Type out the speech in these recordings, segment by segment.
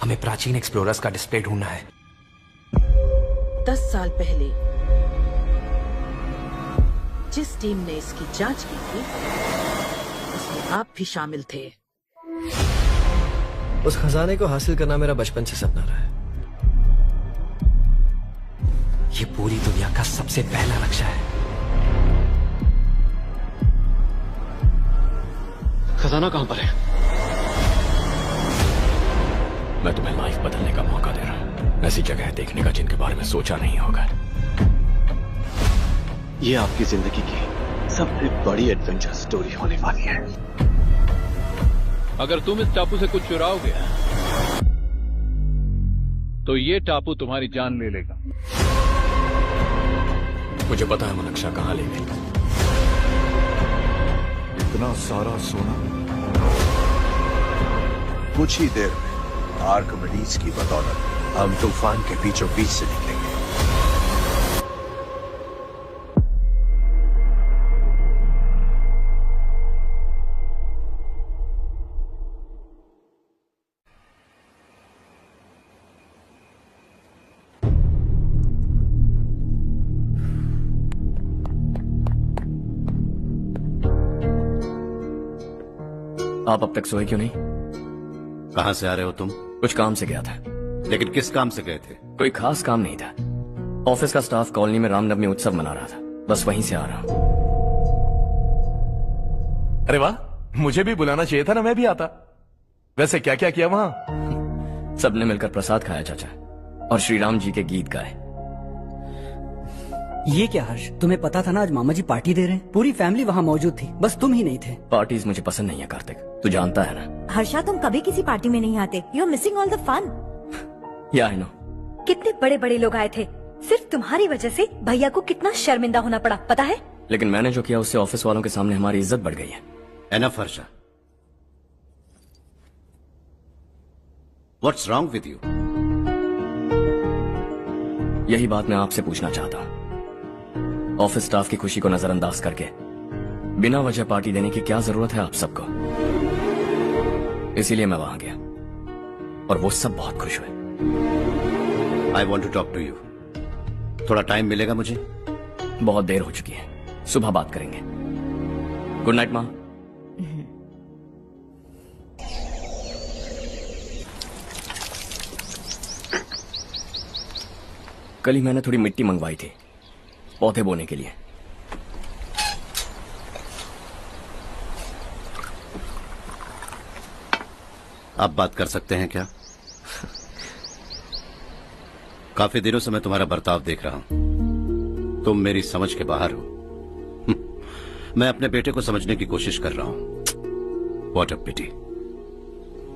हमें प्राचीन एक्सप्लोरर्स का डिस्प्ले ढूंढना है। 10 साल पहले जिस टीम ने इसकी जांच की थी उसमें आप भी शामिल थे। उस खजाने को हासिल करना मेरा बचपन से सपना रहा है। ये पूरी दुनिया का सबसे पहला नक्शा है। खजाना कहां पर है? मैं तुम्हें लाइफ बदलने का मौका दे रहा हूं। ऐसी जगह देखने का जिनके बारे में सोचा नहीं होगा। ये आपकी जिंदगी की सबसे बड़ी एडवेंचर स्टोरी होने वाली है। अगर तुम इस टापू से कुछ चुराओगे तो ये टापू तुम्हारी जान ले लेगा। मुझे पता है वो नक्शा कहां ले गई। इतना सारा सोना कुछ ही देर में आर्किमिडीज की बदौलत हम तूफान के बीचों बीच से निकलेंगे। आप अब तक सोए क्यों नहीं? कहां से आ रहे हो तुम? कुछ काम से गया था। लेकिन किस काम से गए थे? कोई खास काम नहीं था। ऑफिस का स्टाफ कॉलोनी में रामनवमी उत्सव मना रहा था, बस वहीं से आ रहा हूं। अरे वाह, मुझे भी बुलाना चाहिए था ना, मैं भी आता। वैसे क्या क्या किया वहां? सबने मिलकर प्रसाद खाया चाचा, और श्री राम जी के गीत गाए। ये क्या हर्ष, तुम्हें पता था ना आज मामा जी पार्टी दे रहे हैं? पूरी फैमिली वहाँ मौजूद थी, बस तुम ही नहीं थे। पार्टीज मुझे पसंद नहीं है कार्तिक, तू जानता है ना। हर्षा, तुम कभी किसी पार्टी में नहीं आते। You are missing all the fun. Yeah I no. कितने बड़े बड़े लोग आए थे, सिर्फ तुम्हारी वजह से भैया को कितना शर्मिंदा होना पड़ा, पता है? लेकिन मैंने जो किया उससे ऑफिस वालों के सामने हमारी इज्जत बढ़ गई है। Enough Harsha, what's wrong with you? यही बात मैं आपसे पूछना चाहता हूँ। ऑफिस स्टाफ की खुशी को नजरअंदाज करके बिना वजह पार्टी देने की क्या जरूरत है आप सबको? इसीलिए मैं वहां गया और वो सब बहुत खुश हुए। I want to talk to you. थोड़ा टाइम मिलेगा मुझे? बहुत देर हो चुकी है, सुबह बात करेंगे। गुड नाइट माँ। कल ही मैंने थोड़ी मिट्टी मंगवाई थी पौधे बोने के लिए। आप बात कर सकते हैं क्या? काफी दिनों से मैं तुम्हारा बर्ताव देख रहा हूं। तुम मेरी समझ के बाहर हो। मैं अपने बेटे को समझने की कोशिश कर रहा हूं। व्हाट अ पिटी।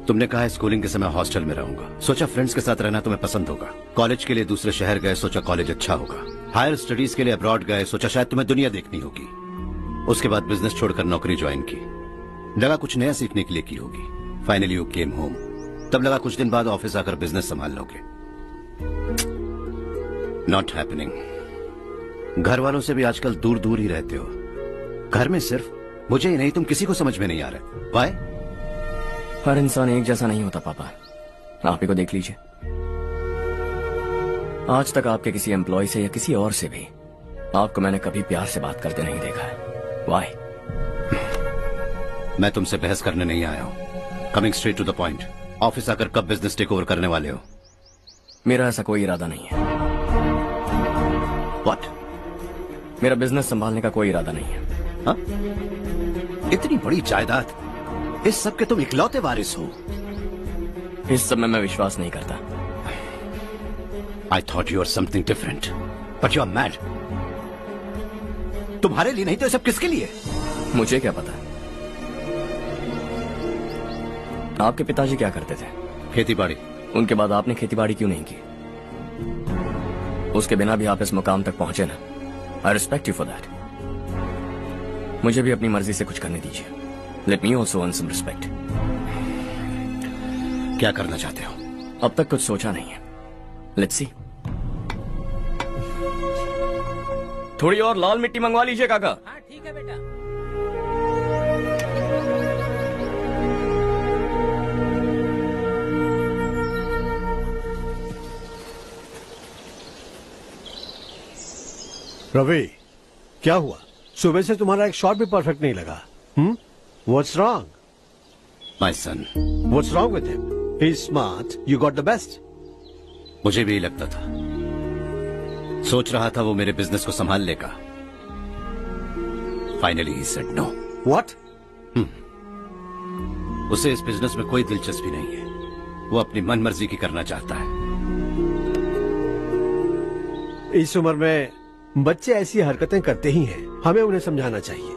तुमने कहा स्कूलिंग के समय हॉस्टल में रहूंगा, सोचा फ्रेंड्स के साथ रहना तुम्हें पसंद होगा। कॉलेज के लिए दूसरे शहर गए, सोचा कॉलेज अच्छा होगा। हायर स्टडीज के लिए अब्रॉड गए, सोचा शायद तुम्हें दुनिया देखनी होगी। उसके बाद बिजनेस छोड़कर नौकरी ज्वाइन की, लगा कुछ नया सीखने के लिए की होगी। फाइनली यू केम होम, तब लगा कुछ दिन बाद ऑफिस आकर बिजनेस संभाल लोगे। Not happening. घर वालों से भी आजकल दूर दूर ही रहते हो। घर में सिर्फ मुझे ही नहीं, तुम किसी को समझ में नहीं आ रहे। वाई? हर इंसान एक जैसा नहीं होता पापा, आप ही को देख लीजिए। आज तक आपके किसी एम्प्लॉय से या किसी और से भी आपको मैंने कभी प्यार से बात करते नहीं देखा है। वाई? मैं तुमसे बहस करने नहीं आया हूं। Coming straight to the point, office आकर कब बिजनेस टेक ओवर करने वाले हो? मेरा ऐसा कोई इरादा नहीं है। व्हाट? मेरा बिजनेस संभालने का कोई इरादा नहीं है। हा? इतनी बड़ी जायदाद, इस सब के तुम इकलौते वारिस हो। इस सब में मैं विश्वास नहीं करता। I thought you were something different, but you are mad. तुम्हारे लिए नहीं तो ये सब किसके लिए? मुझे क्या पता। आपके पिताजी क्या करते थे? खेतीबाड़ी। उनके बाद आपने खेतीबाड़ी क्यों नहीं की? उसके बिना भी आप इस मुकाम तक पहुंचे ना। I respect you for that. मुझे भी अपनी मर्जी से कुछ करने दीजिए। Let me also earn some respect. क्या करना चाहते हो? अब तक कुछ सोचा नहीं है। Let's see. थोड़ी और लाल मिट्टी मंगवा लीजिए काका। हाँ ठीक है बेटा। रवि, क्या हुआ? सुबह से तुम्हारा एक शॉट भी परफेक्ट नहीं लगा. What's wrong? My son. What's wrong with him? He's smart. You got the best. मुझे भी यही लगता था. सोच रहा था वो मेरे बिजनेस को संभाल लेगा. Finally he said no. What? उसे इस बिजनेस में कोई दिलचस्पी नहीं है. वो अपनी मनमर्जी की करना चाहता है. इस उम्र में बच्चे ऐसी हरकतें करते ही हैं. हमें उन्हें समझाना चाहिए.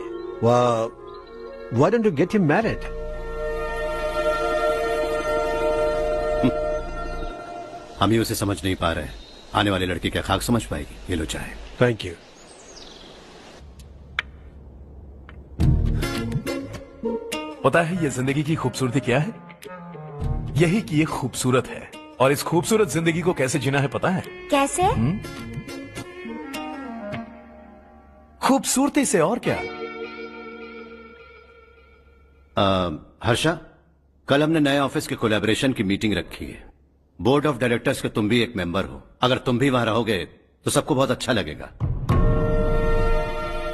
Why don't you get him married? हम ही उसे समझ नहीं पा रहे. आने वाली लड़की क्या खाक समझ पाएगी? ये लो चाहे. Thank you. पता है ये जिंदगी की खूबसूरती क्या है? यही कि ये खूबसूरत है, और इस खूबसूरत जिंदगी को कैसे जीना है पता है? कैसे? खूबसूरती से. और क्या? हर्षा, कल हमने नए ऑफिस के कोलैबोरेशन की मीटिंग रखी है. बोर्ड ऑफ डायरेक्टर्स के तुम भी एक मेंबर हो. अगर तुम भी वहां रहोगे तो सबको बहुत अच्छा लगेगा.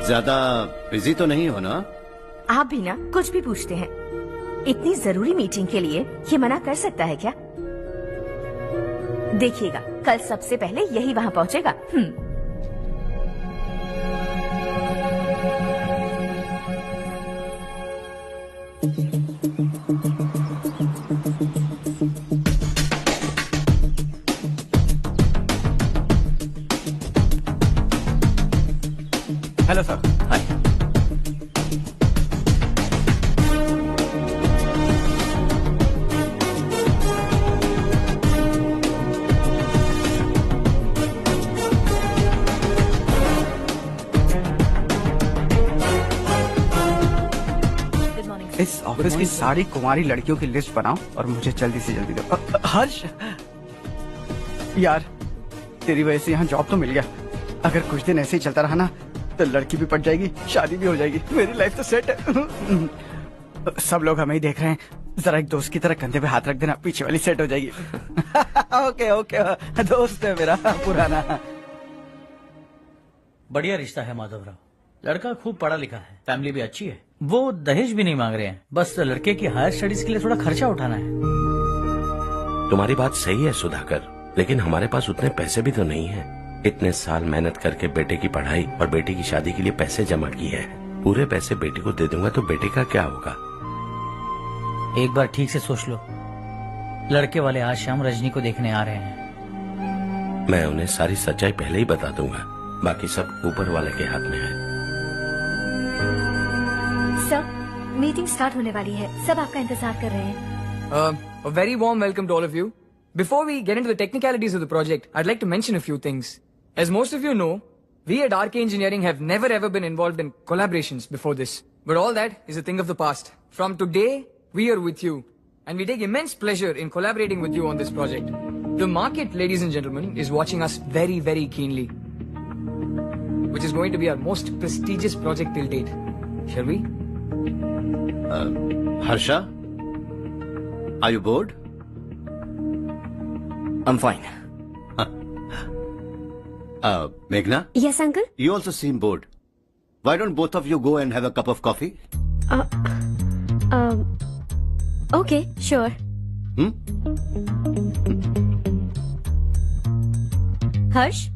ज्यादा बिजी तो नहीं हो ना? आप भी ना कुछ भी पूछते हैं. इतनी जरूरी मीटिंग के लिए ये मना कर सकता है क्या? देखिएगा, कल सबसे पहले यही वहां पहुंचेगा. Hello sir. हाय. इस ऑफिस की सारी कुंवारी लड़कियों की लिस्ट बनाओ और मुझे जल्दी से जल्दी दो. हर्ष यार, तेरी वजह से यहाँ जॉब तो मिल गया. अगर कुछ दिन ऐसे ही चलता रहा ना तो लड़की भी पट जाएगी, शादी भी हो जाएगी. मेरी लाइफ तो सेट है. सब लोग हमें ही देख रहे हैं. जरा एक दोस्त की तरह कंधे पे हाथ रख देना, पीछे वाली सेट हो जाएगी. ओके ओके, दोस्त है मेरा पुराना. बढ़िया रिश्ता है माधवराव. लड़का खूब पढ़ा लिखा है, फैमिली भी अच्छी है. वो दहेज भी नहीं मांग रहे हैं, बस लड़के की हायर स्टडीज के लिए थोड़ा खर्चा उठाना है. तुम्हारी बात सही है सुधाकर, लेकिन हमारे पास उतने पैसे भी तो नहीं है. इतने साल मेहनत करके बेटे की पढ़ाई और बेटे की शादी के लिए पैसे जमा किए हैं. पूरे पैसे बेटे को दे दूंगा तो बेटे का क्या होगा? एक बार ठीक से सोच लो. लड़के वाले आज शाम रजनी को देखने आ रहे हैं. मैं उन्हें सारी सच्चाई पहले ही बता दूंगा. बाकी सब ऊपर वाले के हाथ में है. सर, मीटिंग स्टार्ट होने वाली है. सब आपका इंतजार कर रहे हैं. A very warm welcome to all of you. Before we get into the technicalities of the project, I'd like to mention a few things. As most of you know, we at RK Engineering have never ever been involved in collaborations before this. But all that is a thing of the past. From today, we are with you. And we take immense pleasure in collaborating with you on this project. The market, ladies and gentlemen, is watching us very, very keenly. Which is going to be our most prestigious project till date. Shall we? Harsha, are you bored? I'm fine. Meghna? Yes, uncle. You also seem bored. Why don't both of you go and have a cup of coffee? Okay, sure. Harsh?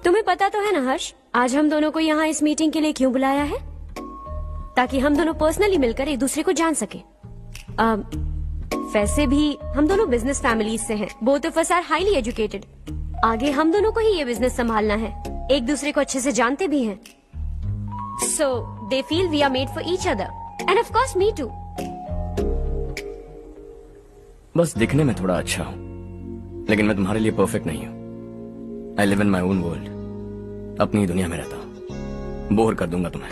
तुम्हें पता तो है ना हर्ष, आज हम दोनों को यहाँ इस मीटिंग के लिए क्यों बुलाया है? ताकि हम दोनों पर्सनली मिलकर एक दूसरे को जान सके. वैसे भी हम दोनों बिजनेस फैमिलीज से हैं. Both of us are highly educated. आगे हम दोनों को ही ये बिजनेस संभालना है. एक दूसरे को अच्छे से जानते भी हैं. So they feel we are made for each other and of course me too. बस दिखने में थोड़ा अच्छा हूँ, लेकिन मैं तुम्हारे लिए परफेक्ट नहीं हूँ. I live in my own world. अपनी दुनिया में रहता हूँ. बोर कर दूंगा तुम्हें.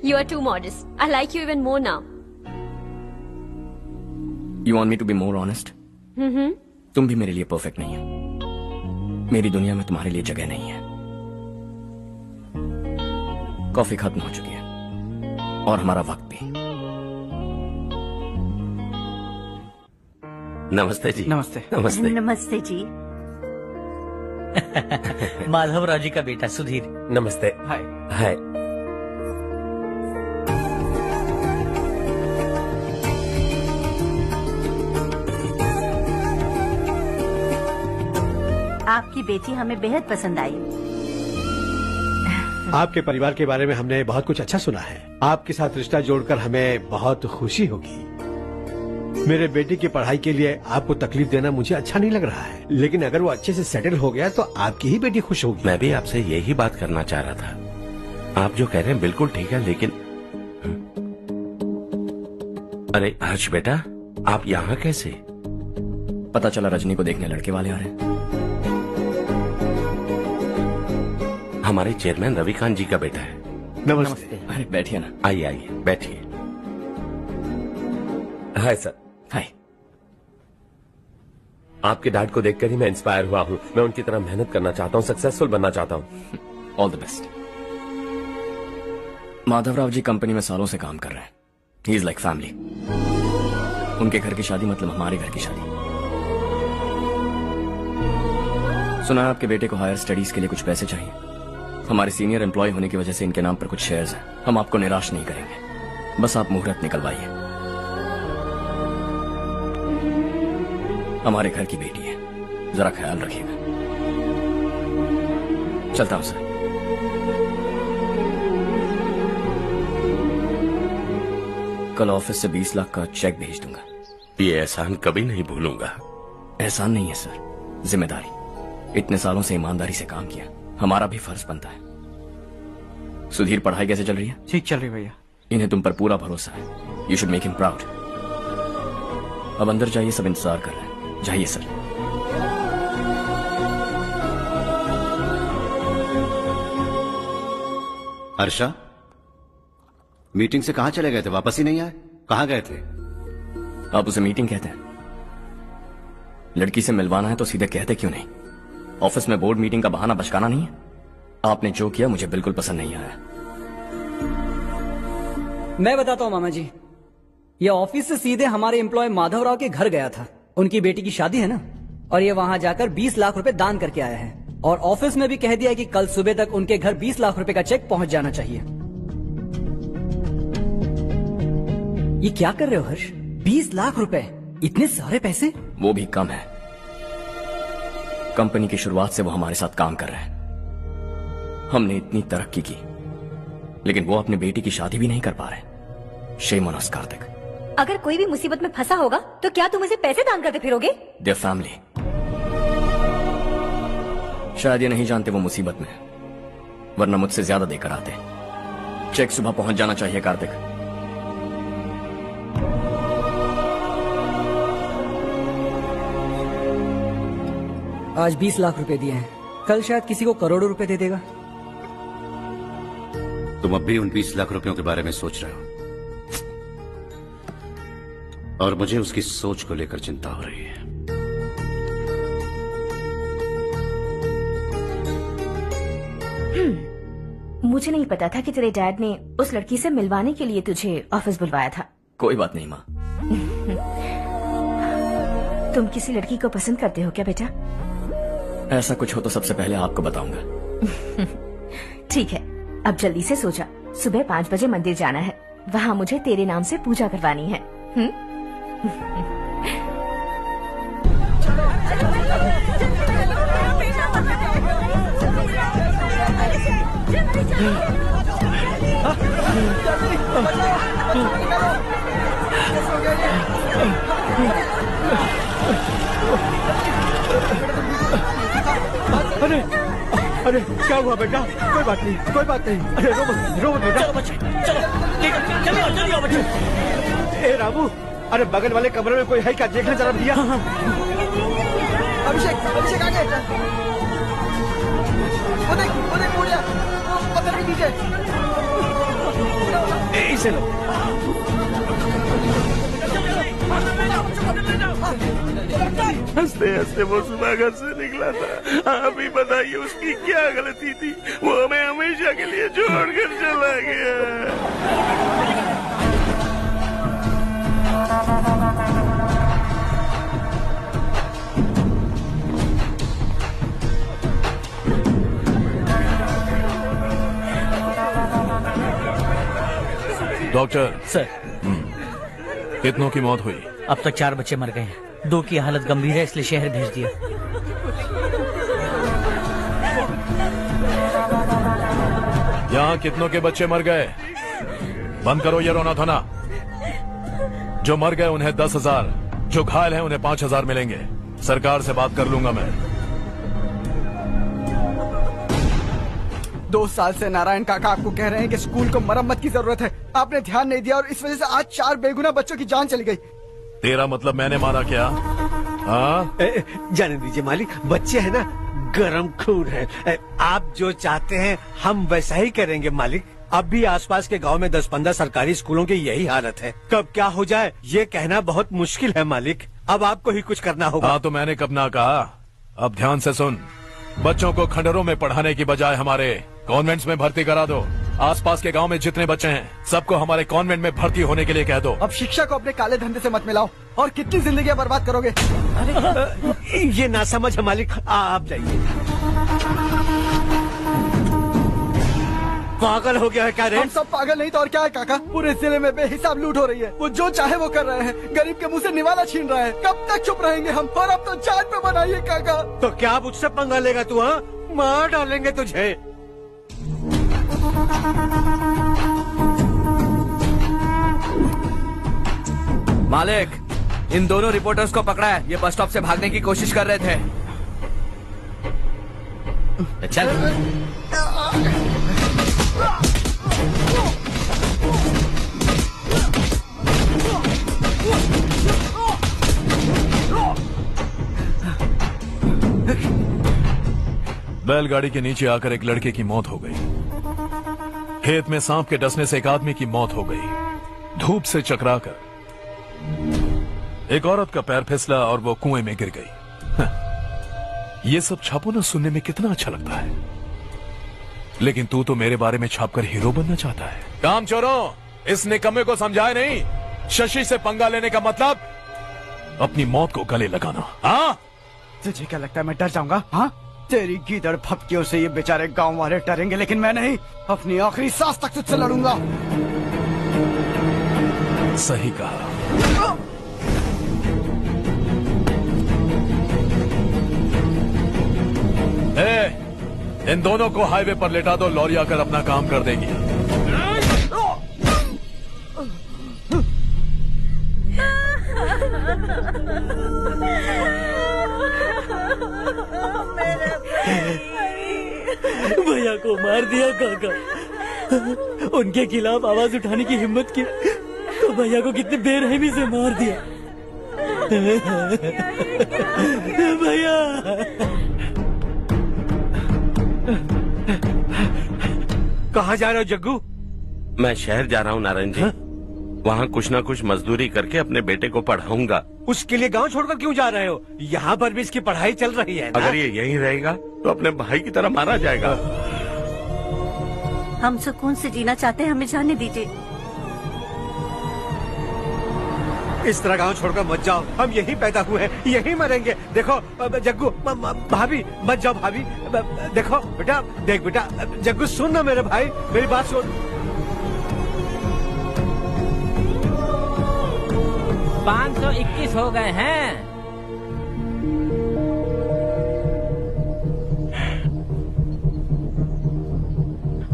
You are too modest. I like you even more now. You want me to be more honest? तुम भी मेरे लिए परफेक्ट नहीं हो. मेरी दुनिया में तुम्हारे लिए जगह नहीं है. कॉफी खत्म हो चुकी है और हमारा वक्त भी। नमस्ते जी। नमस्ते। नमस्ते। नमस्ते जी। माधवराव जी का बेटा सुधीर। नमस्ते। हाय। हाय। आपकी बेटी हमें बेहद पसंद आई। आपके परिवार के बारे में हमने बहुत कुछ अच्छा सुना है। आपके साथ रिश्ता जोड़कर हमें बहुत खुशी होगी। मेरे बेटे की पढ़ाई के लिए आपको तकलीफ देना मुझे अच्छा नहीं लग रहा है, लेकिन अगर वो अच्छे से सेटल हो गया तो आपकी ही बेटी खुश होगी। मैं भी आपसे यही बात करना चाह रहा था। आप जो कह रहे हैं बिल्कुल ठीक है, लेकिन अरे हर्ष बेटा, आप यहाँ कैसे? पता चला रजनी को देखने लड़के वाले आ रहे हैं। हमारे चेयरमैन रविकांत जी का बेटा है। नमस्ते। अरे बैठिए ना। आइए आइए बैठिए। Hi sir. हाय। आपके डैड को देखकर ही मैं इंस्पायर हुआ हूँ। मैं उनकी तरह मेहनत करना चाहता हूँ, सक्सेसफुल बनना चाहता हूँ। All the best. Madhavrao ji company में सालों से काम कर रहे हैं। He is like family. उनके घर की शादी मतलब हमारे घर की शादी। सुना है आपके बेटे को हायर स्टडीज के लिए कुछ पैसे चाहिए। हमारे सीनियर एम्प्लॉय होने की वजह से इनके नाम पर कुछ शेयर्स हैं। हम आपको निराश नहीं करेंगे, बस आप मुहूर्त निकलवाइए। हमारे घर की बेटी है, जरा ख्याल रखिएगा। चलता हूं सर। कल ऑफिस से 20 लाख का चेक भेज दूंगा। ये एहसान कभी नहीं भूलूंगा। एहसान नहीं है सर, जिम्मेदारी। इतने सालों से ईमानदारी से काम किया, हमारा भी फर्ज बनता है। सुधीर, पढ़ाई कैसे चल रही है? ठीक चल रही भैया। इन्हें तुम पर पूरा भरोसा है। You should make him proud. अब अंदर जाइए, सब इंतजार कर रहे हैं। जाइए सर। हर्षा, मीटिंग से कहाँ चले गए थे? वापस ही नहीं आए? कहाँ गए थे? आप उसे मीटिंग कहते हैं? लड़की से मिलवाना है तो सीधे कहते क्यों नहीं? ऑफिस में बोर्ड मीटिंग का बहाना बचकाना नहीं है। आपने जो किया मुझे बिल्कुल पसंद नहीं आया। मैं बताता हूँ मामा जी, ये ऑफिस से सीधे हमारे एम्प्लॉय माधवराव के घर गया था। उनकी बेटी की शादी है ना, और ये वहां जाकर 20 लाख रुपए दान करके आया है। और ऑफिस में भी कह दिया कि कल सुबह तक उनके घर 20 लाख रुपए का चेक पहुंच जाना चाहिए। ये क्या कर रहे हो हर्ष? 20 लाख रुपए, इतने सारे पैसे? वो भी कम है। कंपनी की शुरुआत से वो हमारे साथ काम कर रहे हैं। हमने इतनी तरक्की की, लेकिन वो अपनी बेटी की शादी भी नहीं कर पा रहे। Shame on us Kartik. अगर कोई भी मुसीबत में फंसा होगा तो क्या तुम उसे पैसे दान करते फिरोगे? Their family. शायद ये नहीं जानते वो मुसीबत में, वरना मुझसे ज्यादा देकर आते। चेक सुबह पहुंच जाना चाहिए कार्तिक। आज 20 लाख रुपए दिए हैं, कल शायद किसी को करोड़ों रुपए दे देगा। तुम अब भी उन 20 लाख रुपयों के बारे में सोच रहे हो, और मुझे उसकी सोच को लेकर चिंता हो रही है। मुझे नहीं पता था कि तेरे डैड ने उस लड़की से मिलवाने के लिए तुझे ऑफिस बुलवाया था। कोई बात नहीं माँ। तुम किसी लड़की को पसंद करते हो क्या बेटा? ऐसा कुछ हो तो सबसे पहले आपको बताऊंगा। ठीक है, अब जल्दी से सो जा। सुबह 5 बजे मंदिर जाना है, वहाँ मुझे तेरे नाम से पूजा करवानी है। अरे अरे क्या हुआ बेटा? कोई बात नहीं, कोई बात नहीं। अरे रो मत बेटा। चलो बच्चे, चलो जल्दी आओ बच्चे। ए रामू, अरे बगल वाले कमरे में कोई है क्या? देखना जरा भैया। अभिषेक, अभिषेक आगे। वो देख मुड़िया, वो पत्थर के नीचे। इसे लो। हंसते हंसते वो सुबह घर से निकला था। आप ही बताइए उसकी क्या गलती थी, वो हमें हमेशा के लिए छोड़कर चला गया। डॉक्टर सर, कितनों की मौत हुई? अब तक 4 बच्चे मर गए हैं, 2 की हालत गंभीर है, इसलिए शहर भेज दिया। यहाँ कितनों के बच्चे मर गए? बंद करो ये रोना धोना। जो मर गए उन्हें 10,000, जो घायल हैं उन्हें 5,000 मिलेंगे। सरकार से बात कर लूंगा मैं। 2 साल से नारायण काका आपको कह रहे हैं कि स्कूल को मरम्मत की जरूरत है। आपने ध्यान नहीं दिया और इस वजह से आज 4 बेगुनाह बच्चों की जान चली गई। तेरा मतलब मैंने मारा क्या? हाँ, जाने दीजिए मालिक, बच्चे हैं ना, गरम खून है। आप जो चाहते हैं हम वैसा ही करेंगे मालिक। अब भी आसपास के गांव में 10-15 सरकारी स्कूलों की यही हालत है। कब क्या हो जाए ये कहना बहुत मुश्किल है मालिक। अब आपको ही कुछ करना होगा। हाँ, तो मैंने कब ना कहा। अब ध्यान से सुन, बच्चों को खंडरों में पढ़ाने की बजाय हमारे कॉन्वेंट्स में भर्ती करा दो। आसपास के गांव में जितने बच्चे हैं सबको हमारे कॉन्वेंट में भर्ती होने के लिए कह दो। अब शिक्षा को अपने काले धंधे से मत मिलाओ, और कितनी जिंदगियां बर्बाद करोगे। अरे ये ना समझ है मालिक, आप जाइए। पागल हो गया है क्या रे? हम सब पागल नहीं तो और क्या है काका। पूरे जिले में बेहिसाब लूट हो रही है। वो जो चाहे वो कर रहे हैं, गरीब के मुंह से निवाला छीन रहा है। कब तक चुप रहेंगे हम? और अब तो जान पे बनाइए काका। तो क्या मुझसे पंगा लेगा तू? हाँ, मार डालेंगे तुझे। मालिक, इन दोनों रिपोर्टर्स को पकड़ा है। ये बस स्टॉप से भागने की कोशिश कर रहे थे। चल। बैलगाड़ी के नीचे आकर एक लड़के की मौत हो गई। खेत में सांप के डसने से एक आदमी की मौत हो गई। धूप से चकराकर एक औरत का पैर फिसला और वो कुएं में गिर गई। ये सब छापो ना, सुनने में कितना अच्छा लगता है, लेकिन तू तो मेरे बारे में छापकर हीरो बनना चाहता है। काम चोरों, इस निकम्मे को समझाए नहीं। शशि से पंगा लेने का मतलब अपनी मौत को गले लगाना। हाँ, तुझे क्या लगता है मैं डर जाऊंगा? हाँ, तेरी गीदड़ फपकियों से ये बेचारे गांव वाले डरेंगे, लेकिन मैं नहीं। अपनी आखिरी सांस तक तुझसे लड़ूंगा। सही कहा। इन दोनों को हाईवे पर लेटा दो, लॉरी आकर अपना काम कर देगी। भैया को मार दिया काका। उनके खिलाफ आवाज उठाने की हिम्मत की तो भैया को कितने बेरहमी से मार दिया। भैया, कहाँ जा रहे हो जग्गू? मैं शहर जा रहा हूँ नारायण जी। वहाँ कुछ ना कुछ मजदूरी करके अपने बेटे को पढ़ाऊंगा। उसके लिए गांव छोड़कर क्यों जा रहे हो? यहाँ पर भी इसकी पढ़ाई चल रही है ना? अगर ये यहीं रहेगा तो अपने भाई की तरह मारा जाएगा। हम सुकून से जीना चाहते हैं, हमें जाने दीजिए। इस तरह गांव छोड़कर मत जाओ, हम यहीं पैदा हुए हैं, यहीं मरेंगे। देखो जग्गू, भाभी मत जाओ। भाभी देखो बेटा, देख बेटा, जग्गू सुन ना मेरे भाई, मेरी बात सुन। 521 हो गए हैं।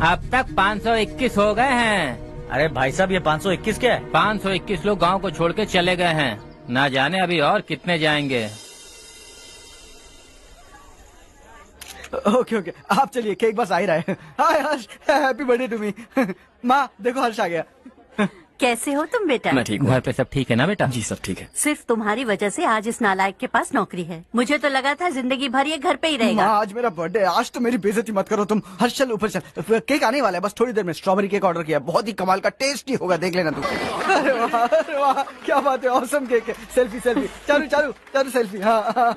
अब तक 521 हो गए हैं। अरे भाई साहब, ये 521 क्या है? 521 लोग गांव को छोड़ के चले गए हैं। ना जाने अभी और कितने जाएंगे। ओके ओके, आप चलिए, केक बस आ ही रहा है। हाय हर्ष, हैप्पी बर्थडे टू मी। माँ देखो, हर्ष आ गया। कैसे हो तुम बेटा? मैं ठीक हूँ। घर पे सब ठीक है ना बेटा? जी सब ठीक है। सिर्फ तुम्हारी वजह से आज इस नालायक के पास नौकरी है। मुझे तो लगा था जिंदगी भर ये घर पे ही रहेगा। माँ, आज मेरा बर्थडे है, आज तो मेरी बेइज्जती मत करो तुम। हर्ष चल ऊपर चल, केक आने वाला है बस थोड़ी देर में। स्ट्रॉबेरी केक ऑर्डर किया, बहुत ही कमाल का टेस्टी होगा, देख लेना तू। अरे वाह क्या बात है, ऑसम केक है। सेल्फी सेल्फी, चालू चालू चालू सेल्फी। हाँ।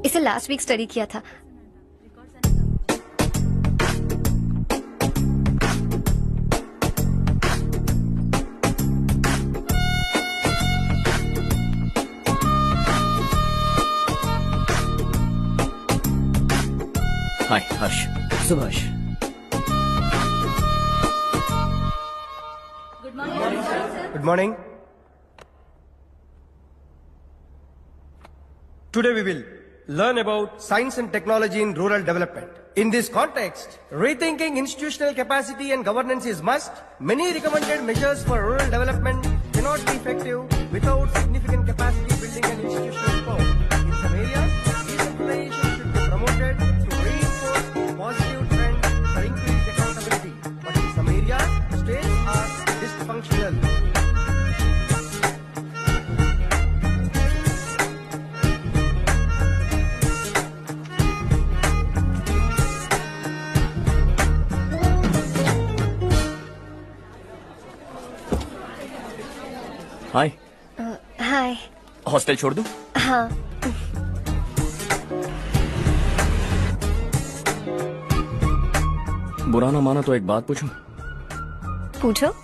इसे लास्ट वीक स्टडी किया था। हाय हर्ष। Subhash. Good morning. Today we will learn about science and technology in rural development. In this context, rethinking institutional capacity and governance is must. Many recommended measures for rural development cannot be effective without significant capacity building and institutional support. In some areas, decentralization should be promoted to reinforce positive trends for increased accountability. But in some areas, states are dysfunctional. Hi. Hi. Hostel छोड़ दूं? हाँ। बुरा ना माना तो एक बात पूछूं? पूछो।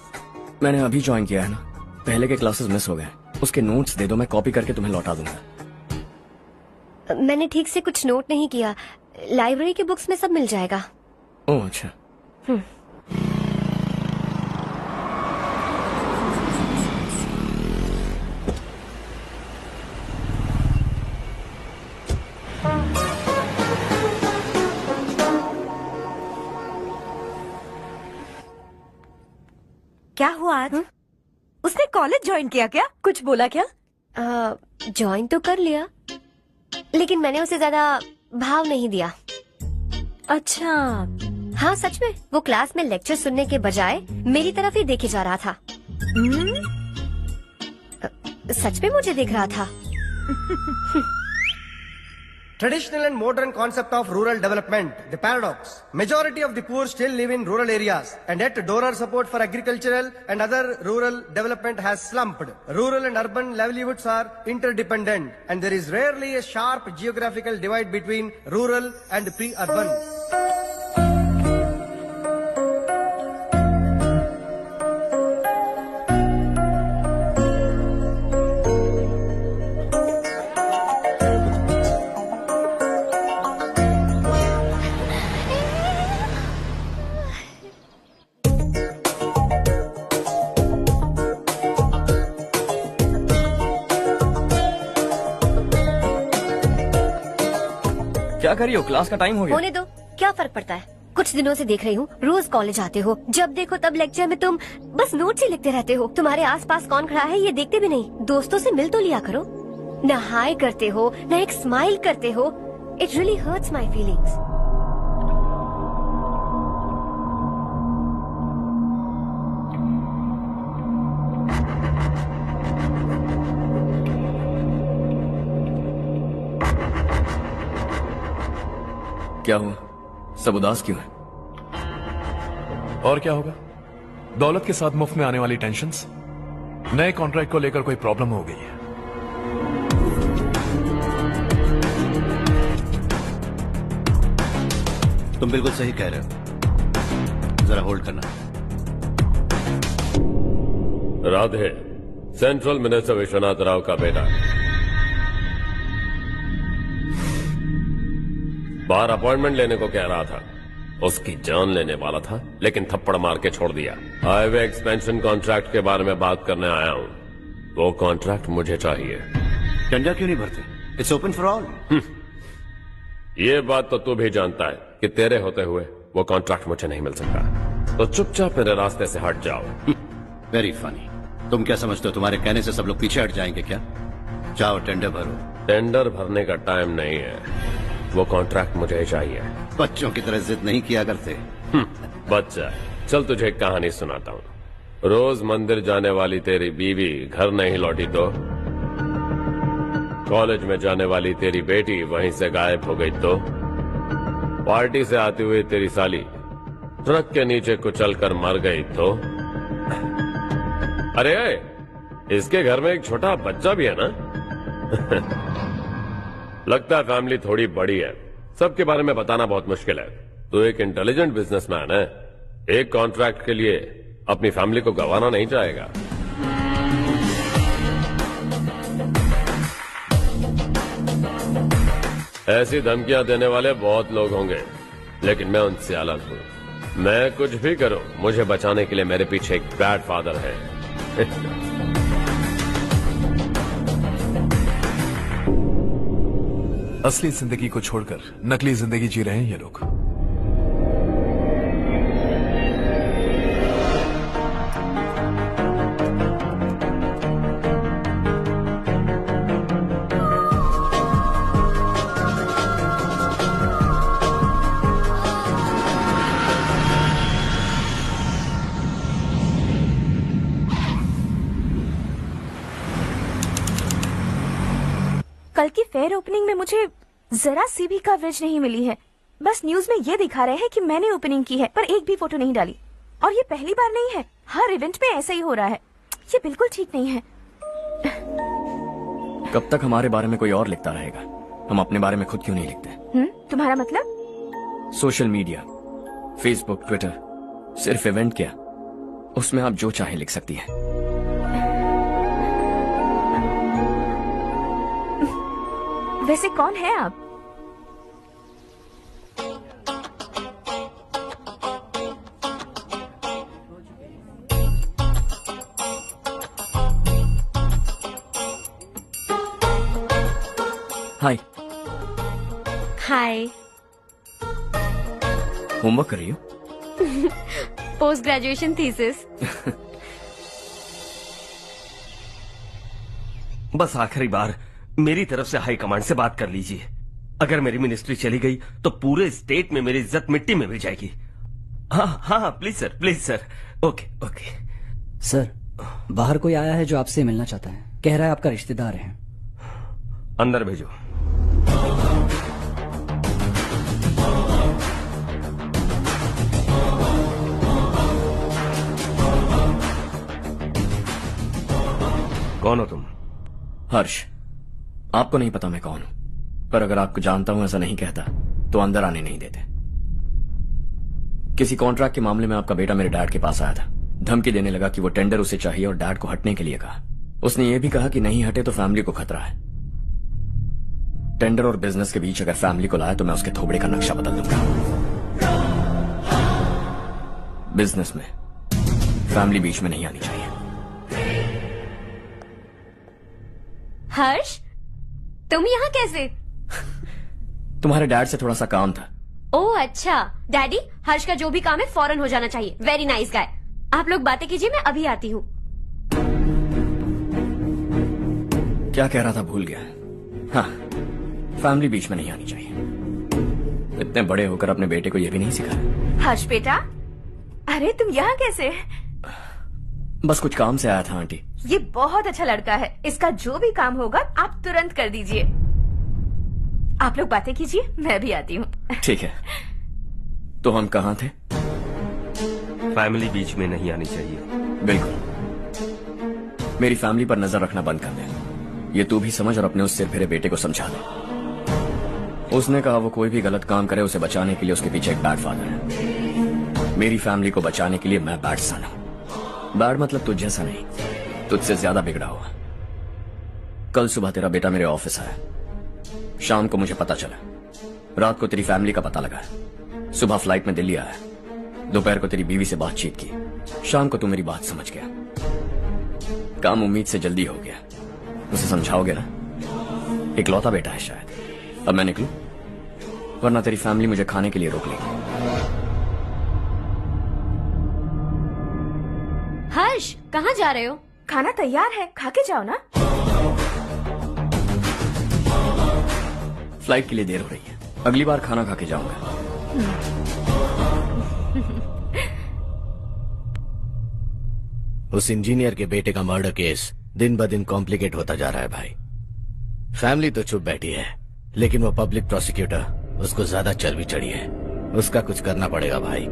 मैंने अभी ज्वाइन किया है ना, पहले के क्लासेस मिस हो गए। उसके नोट्स दे दो, मैं कॉपी करके तुम्हें लौटा दूंगा। मैंने ठीक से कुछ नोट नहीं किया। लाइब्रेरी के बुक्स में सब मिल जाएगा। ओह अच्छा। क्या हुआ आज? उसने कॉलेज ज्वाइन किया क्या? कुछ बोला क्या? ज्वाइन तो कर लिया, लेकिन मैंने उसे ज्यादा भाव नहीं दिया। अच्छा। हाँ सच में, वो क्लास में लेक्चर सुनने के बजाय मेरी तरफ ही देखे जा रहा था। सच में मुझे देख रहा था। Traditional and modern concept of rural development, the paradox. Majority of the poor still live in rural areas, and yet donor support for agricultural and other rural development has slumped. Rural and urban livelihoods are interdependent, and there is rarely a sharp geographical divide between rural and pre-urban. क्या कर रही हो? Class का time हो गया। होने दो, क्या फर्क पड़ता है। कुछ दिनों से देख रही हूँ, रोज कॉलेज आते हो, जब देखो तब लेक्चर में तुम बस नोट्स ही लिखते रहते हो। तुम्हारे आसपास कौन खड़ा है ये देखते भी नहीं। दोस्तों से मिल तो लिया करो। न हाय करते हो, न एक स्माइल करते हो। It really hurts my feelings. क्या हुआ? सब उदास क्यों है? और क्या होगा? दौलत के साथ मुफ्त में आने वाली टेंशन्स। नए कॉन्ट्रैक्ट को लेकर कोई प्रॉब्लम हो गई है। तुम बिल्कुल सही कह रहे हो, जरा होल्ड करना। राधे सेंट्रल मिनिस्टर विश्वनाथ राव का बेटा। बाहर अपॉइंटमेंट लेने को कह रहा था, उसकी जान लेने वाला था, लेकिन थप्पड़ मार के छोड़ दिया। हाईवे एक्सपेंशन कॉन्ट्रैक्ट के बारे में बात करने आया हूं। वो कॉन्ट्रैक्ट मुझे चाहिए। टेंडर क्यों नहीं भरते? It's open for all. ये बात तो तू भी जानता है कि तेरे होते हुए वो कॉन्ट्रैक्ट मुझे नहीं मिल सकता, तो चुपचाप मेरे रास्ते से हट जाओ। Very funny. तुम क्या समझते हो तुम्हारे कहने से सब लोग पीछे हट जाएंगे क्या? जाओ टेंडर भरो। टेंडर भरने का टाइम नहीं है, वो कॉन्ट्रैक्ट मुझे चाहिए। बच्चों की तरह जिद नहीं किया करते। बच्चा, चल तुझे एक कहानी सुनाता हूँ। रोज मंदिर जाने वाली तेरी बीवी घर नहीं लौटी तो, कॉलेज में जाने वाली तेरी बेटी वहीं से गायब हो गई तो, पार्टी से आती हुई तेरी साली ट्रक के नीचे कुचलकर मर गई तो। अरे इसके घर में एक छोटा बच्चा भी है ना। लगता है फैमिली थोड़ी बड़ी है, सबके बारे में बताना बहुत मुश्किल है। तो एक इंटेलिजेंट बिजनेसमैन है, एक कॉन्ट्रैक्ट के लिए अपनी फैमिली को गंवाना नहीं चाहेगा। ऐसी धमकियां देने वाले बहुत लोग होंगे, लेकिन मैं उनसे अलग हूं। मैं कुछ भी करूं, मुझे बचाने के लिए मेरे पीछे एक बैड फादर है। असली जिंदगी को छोड़कर नकली जिंदगी जी रहे हैं ये लोग। कल की फेयर ओपनिंग में मुझे जरा सी भी कवरेज नहीं मिली है। बस न्यूज में ये दिखा रहे हैं कि मैंने ओपनिंग की है, पर एक भी फोटो नहीं डाली। और ये पहली बार नहीं है, हर इवेंट में ऐसा ही हो रहा है। ये बिल्कुल ठीक नहीं है। कब तक हमारे बारे में कोई और लिखता रहेगा? हम अपने बारे में खुद क्यों नहीं लिखते? तुम्हारा मतलब? सोशल मीडिया, फेसबुक, ट्विटर, सिर्फ इवेंट क्या, उसमें आप जो चाहे लिख सकती हैं। वैसे कौन है आप? हाय। हाय। होमवर्क कर रही हो? Post graduation thesis. बस आखिरी बार मेरी तरफ से हाई कमांड से बात कर लीजिए। अगर मेरी मिनिस्ट्री चली गई तो पूरे स्टेट में मेरी इज्जत मिट्टी में मिल जाएगी। हाँ हाँ please sir, please sir. Okay okay sir, बाहर कोई आया है जो आपसे मिलना चाहता है। कह रहा है आपका रिश्तेदार है। अंदर भेजो। कौन हो तुम? हर्ष। आपको नहीं पता मैं कौन हूं, पर अगर आपको जानता हूं ऐसा नहीं कहता तो अंदर आने नहीं देते। किसी कॉन्ट्रैक्ट के मामले में आपका बेटा मेरे डैड के पास आया था। धमकी देने लगा कि वो टेंडर उसे चाहिए और डैड को हटने के लिए कहा। उसने ये भी कहा कि नहीं हटे तो फैमिली को खतरा है। टेंडर और बिजनेस के बीच अगर फैमिली को लाया तो मैं उसके थोबड़े का नक्शा बदल दूंगा। बिजनेस में फैमिली बीच में नहीं आनी चाहिए। हर्ष, तुम यहाँ कैसे? तुम्हारे डैड से थोड़ा सा काम था। ओह अच्छा। डैडी, हर्ष का जो भी काम है फौरन हो जाना चाहिए। Very nice guy. आप लोग बातें कीजिए, मैं अभी आती हूँ। क्या कह रहा था भूल गया। हाँ, फैमिली बीच में नहीं आनी चाहिए। इतने बड़े होकर अपने बेटे को यह भी नहीं सिखाया। हर्ष बेटा, अरे तुम यहाँ कैसे? बस कुछ काम से आया था आंटी। ये बहुत अच्छा लड़का है। इसका जो भी काम होगा आप तुरंत कर दीजिए। आप लोग बातें कीजिए, मैं भी आती हूँ। ठीक है। तो हम कहाँ थे? फैमिली बीच में नहीं आनी चाहिए। बिल्कुल। मेरी फैमिली पर नजर रखना बंद कर दे। ये तू भी समझ और अपने उस सिर फिरे बेटे को समझा दे। उसने कहा वो कोई भी गलत काम करे उसे बचाने के लिए उसके पीछे एक बैड फादर है। मेरी फैमिली को बचाने के लिए मैं बैड सन हूं। बैड मतलब तुझ जैसा नहीं, तुझसे ज्यादा बिगड़ा हुआ। कल सुबह तेरा बेटा मेरे ऑफिस आया। शाम को मुझे पता चला। रात को तेरी फैमिली का पता लगा। सुबह फ्लाइट में दिल्ली आया। दोपहर को तेरी बीवी से बातचीत की। शाम को तू मेरी बात समझ गया। काम उम्मीद से जल्दी हो गया। उसे समझाओगे ना? इकलौता बेटा है शायद। अब मैं निकलूं, वरना तेरी फैमिली मुझे खाने के लिए रोक लेगी। हर्ष, कहाँ जा रहे हो? खाना तैयार है, खा के जाओ ना। फ्लाइट के लिए देर हो रही है। अगली बार खाना खा के जाऊंगा। उस इंजीनियर के बेटे का मर्डर केस दिन ब दिन कॉम्प्लिकेट होता जा रहा है भाई। फैमिली तो चुप बैठी है, लेकिन वो पब्लिक प्रोसिक्यूटर उसको ज्यादा चर्बी चढ़ी है। उसका कुछ करना पड़ेगा भाई।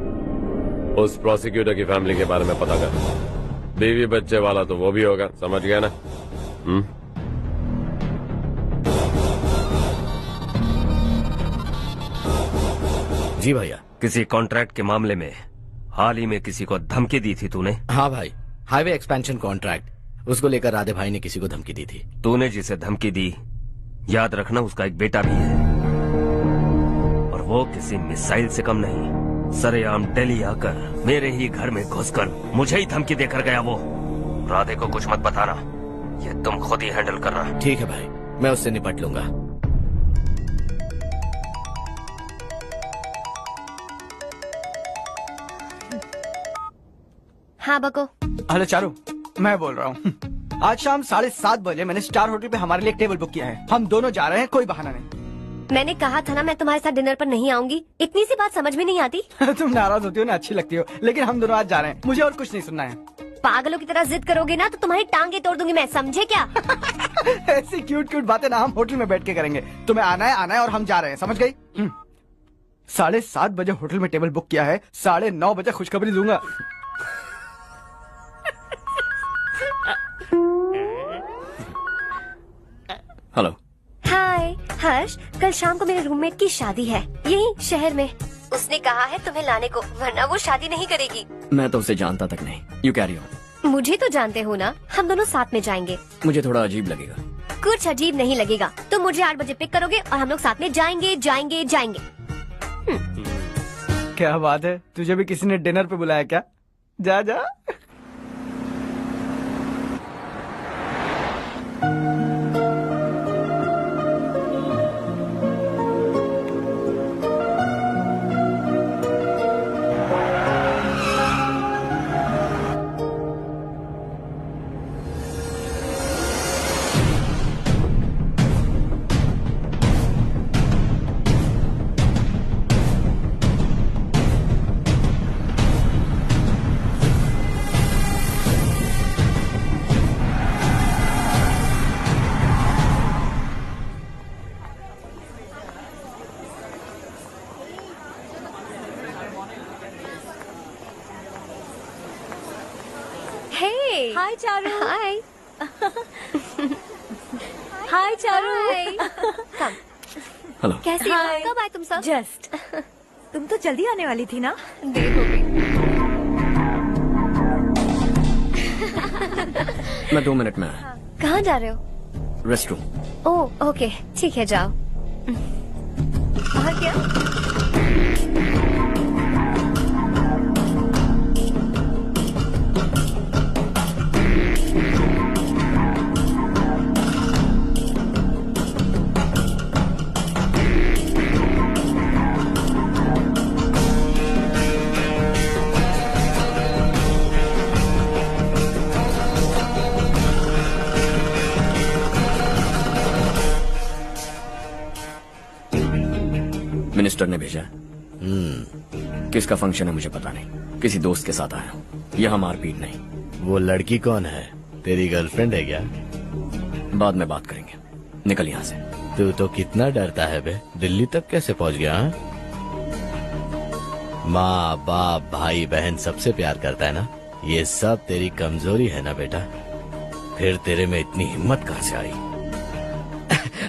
उस प्रोसिक्यूटर की फैमिली के बारे में पता कर। बीवी बच्चे वाला तो वो भी होगा, समझ गया ना? जी भैया। किसी कॉन्ट्रैक्ट के मामले में हाल ही में किसी को धमकी दी थी तूने? हाँ भाई, हाईवे एक्सपेंशन कॉन्ट्रैक्ट, उसको लेकर राधे भाई ने किसी को धमकी दी थी। तूने जिसे धमकी दी, याद रखना उसका एक बेटा भी है, और वो किसी मिसाइल से कम नहीं। सरेआम दिल्ली आकर मेरे ही घर में घुसकर मुझे ही धमकी देकर गया वो। राधे को कुछ मत बताना, ये तुम खुद ही हैंडल करना। ठीक है भाई, मैं उससे निपट लूंगा। हाँ बको। हेलो चारू, मैं बोल रहा हूँ। आज शाम 7:30 बजे मैंने स्टार होटल पे हमारे लिए एक टेबल बुक किया है। हम दोनों जा रहे हैं, कोई बहाना नहीं। मैंने कहा था ना मैं तुम्हारे साथ डिनर पर नहीं आऊंगी। इतनी सी बात समझ में नहीं आती? तुम नाराज होती हो ना, अच्छी लगती हो, लेकिन हम दोनों आज जा रहे हैं। मुझे और कुछ नहीं सुनना है। पागलों की तरह जिद करोगे ना तो तुम्हारी टांगे तोड़ दूंगी मैं, समझे क्या? ऐसी क्यूट क्यूट बातें ना हम होटल में बैठ के करेंगे। तुम्हें आना है और हम जा रहे हैं, समझ गई? 7:30 बजे होटल में टेबल बुक किया है, 9:30 बजे खुशखबरी दूंगा। हेलो। हाय हर्ष, कल शाम को मेरे रूममेट की शादी है यही शहर में। उसने कहा है तुम्हें लाने को, वरना वो शादी नहीं करेगी। मैं तो उसे जानता तक नहीं। You carry on. मुझे तो जानते हो ना, हम दोनों साथ में जाएंगे। मुझे थोड़ा अजीब लगेगा। कुछ अजीब नहीं लगेगा। तुम मुझे 8 बजे पिक करोगे और हम लोग साथ में जाएंगे जाएंगे जाएंगे। क्या बात है, तुझे भी किसी ने डिनर पे बुलाया क्या? जा जा। हाय चारू। हाय। हाय चारू। हेलो। कैसी हो? कब आए तुम सब? जस्ट। तुम तो जल्दी आने वाली थी ना? देर हो गई। मैं 2 मिनट में आया। कहाँ जा रहे हो? Rest room. ओह ओके, ठीक है जाओ। और क्या? मिनिस्टर ने भेजा। किसका फंक्शन है मुझे पता नहीं, किसी दोस्त के साथ आया हूँ। यहाँ मारपीट नहीं। वो लड़की कौन है? तेरी गर्लफ्रेंड है क्या? बाद में बात करेंगे, निकल यहाँ से। तू तो कितना डरता है बे, दिल्ली तक कैसे पहुँच गया? माँ बाप भाई बहन सबसे प्यार करता है ना, ये सब तेरी कमजोरी है ना बेटा। फिर तेरे में इतनी हिम्मत कहाँ से आई?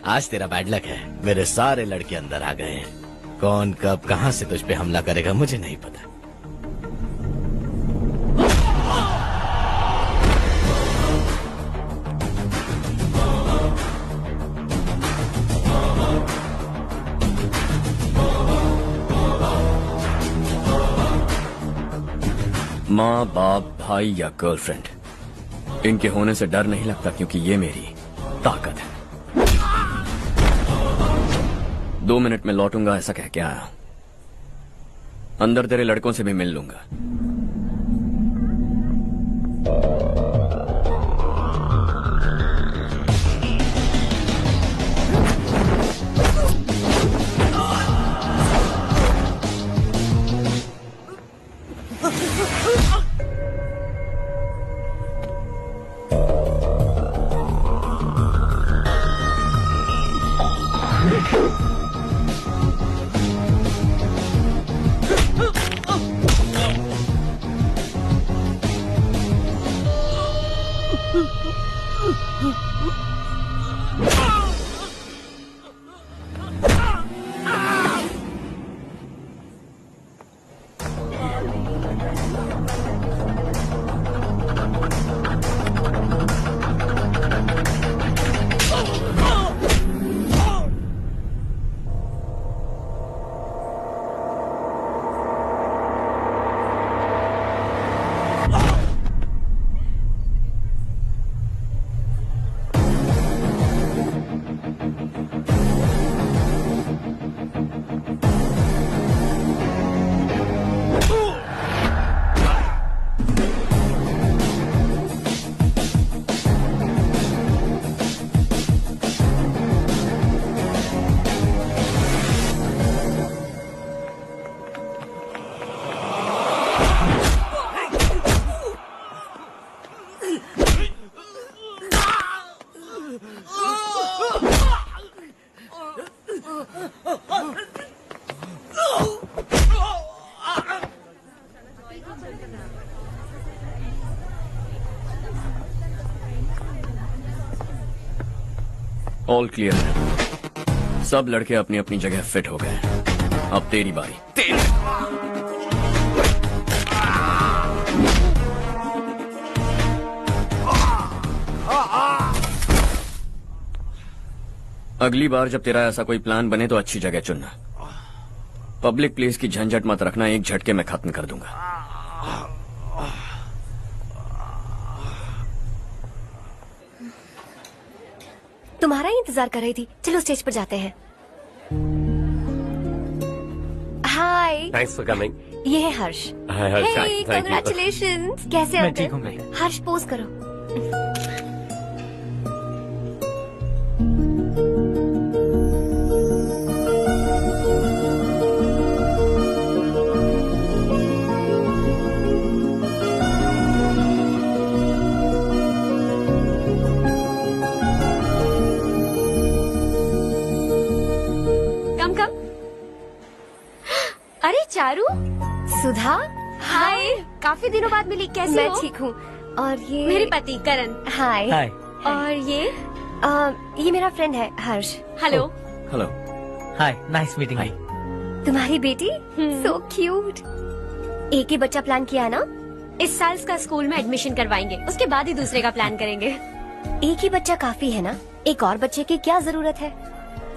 आज तेरा बैड लक है, मेरे सारे लड़के अंदर आ गए हैं। कौन कब कहां से तुझ पे हमला करेगा मुझे नहीं पता। माँ बाप भाई या गर्लफ्रेंड, इनके होने से डर नहीं लगता, क्योंकि ये मेरी ताकत है। 2 मिनट में लौटूंगा ऐसा कह के आया हूं। अंदर तेरे लड़कों से भी मिल लूंगा। ऑल क्लियर है। सब लड़के अपनी अपनी जगह फिट हो गए। अब तेरी बारी। अगली बार जब तेरा ऐसा कोई प्लान बने तो अच्छी जगह चुनना। पब्लिक प्लेस की झंझट मत रखना, एक झटके में खत्म कर दूंगा। तुम्हारा ही इंतजार कर रही थी। चलो स्टेज पर जाते हैं। हाय। Thanks for coming. ये है हर्ष। हाय हर्ष। हे कांग्रेचुलेशंस। कैसे मैं अंकल? ठीक हूँ बेटा। हर्ष पोज करो। अरे चारू, सुधा, हाय। काफी दिनों बाद मिली, कैसी हो? मैं ठीक हूँ। और ये मेरे पति करण। हाय। हाय। और ये मेरा फ्रेंड है हर्ष। हेलो। हेलो। हाय, नाइस मीटिंग। हाय। तुम्हारी बेटी सो क्यूट। एक ही बच्चा प्लान किया है ना? इस साल इसका स्कूल में एडमिशन करवाएंगे, उसके बाद ही दूसरे का प्लान करेंगे। एक ही बच्चा काफी है ना? एक और बच्चे की क्या जरूरत है?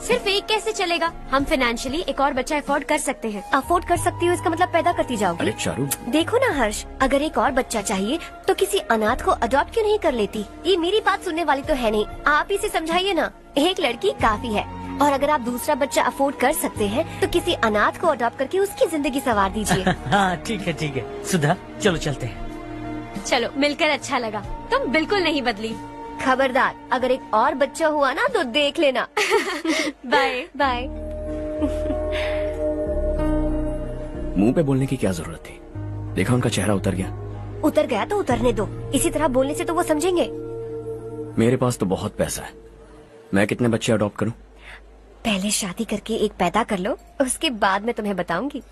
सिर्फ एक कैसे चलेगा? हम फाइनेंशियली एक और बच्चा अफोर्ड कर सकते हैं। अफोर्ड कर सकती हो इसका मतलब पैदा करती जाओगी? अरे चारू, देखो ना हर्ष, अगर एक और बच्चा चाहिए तो किसी अनाथ को अडॉप्ट क्यों नहीं कर लेती? ये मेरी बात सुनने वाली तो है नहीं, आप इसे समझाइए ना। एक लड़की काफी है, और अगर आप दूसरा बच्चा अफोर्ड कर सकते हैं तो किसी अनाथ को अडॉप्ट करके उसकी जिंदगी संवार दीजिए। हाँ ठीक है ठीक है। सुधा चलो चलते हैं। चलो, मिलकर अच्छा लगा। तुम बिल्कुल नहीं बदली। खबरदार, अगर एक और बच्चा हुआ ना तो देख लेना। Bye bye. मुंह पे बोलने की क्या जरूरत थी? देखा उनका चेहरा उतर गया। उतर गया तो उतरने दो, इसी तरह बोलने से तो वो समझेंगे। मेरे पास तो बहुत पैसा है, मैं कितने बच्चे अडॉप्ट करूं? पहले शादी करके एक पैदा कर लो, उसके बाद मैं तुम्हें बताऊंगी।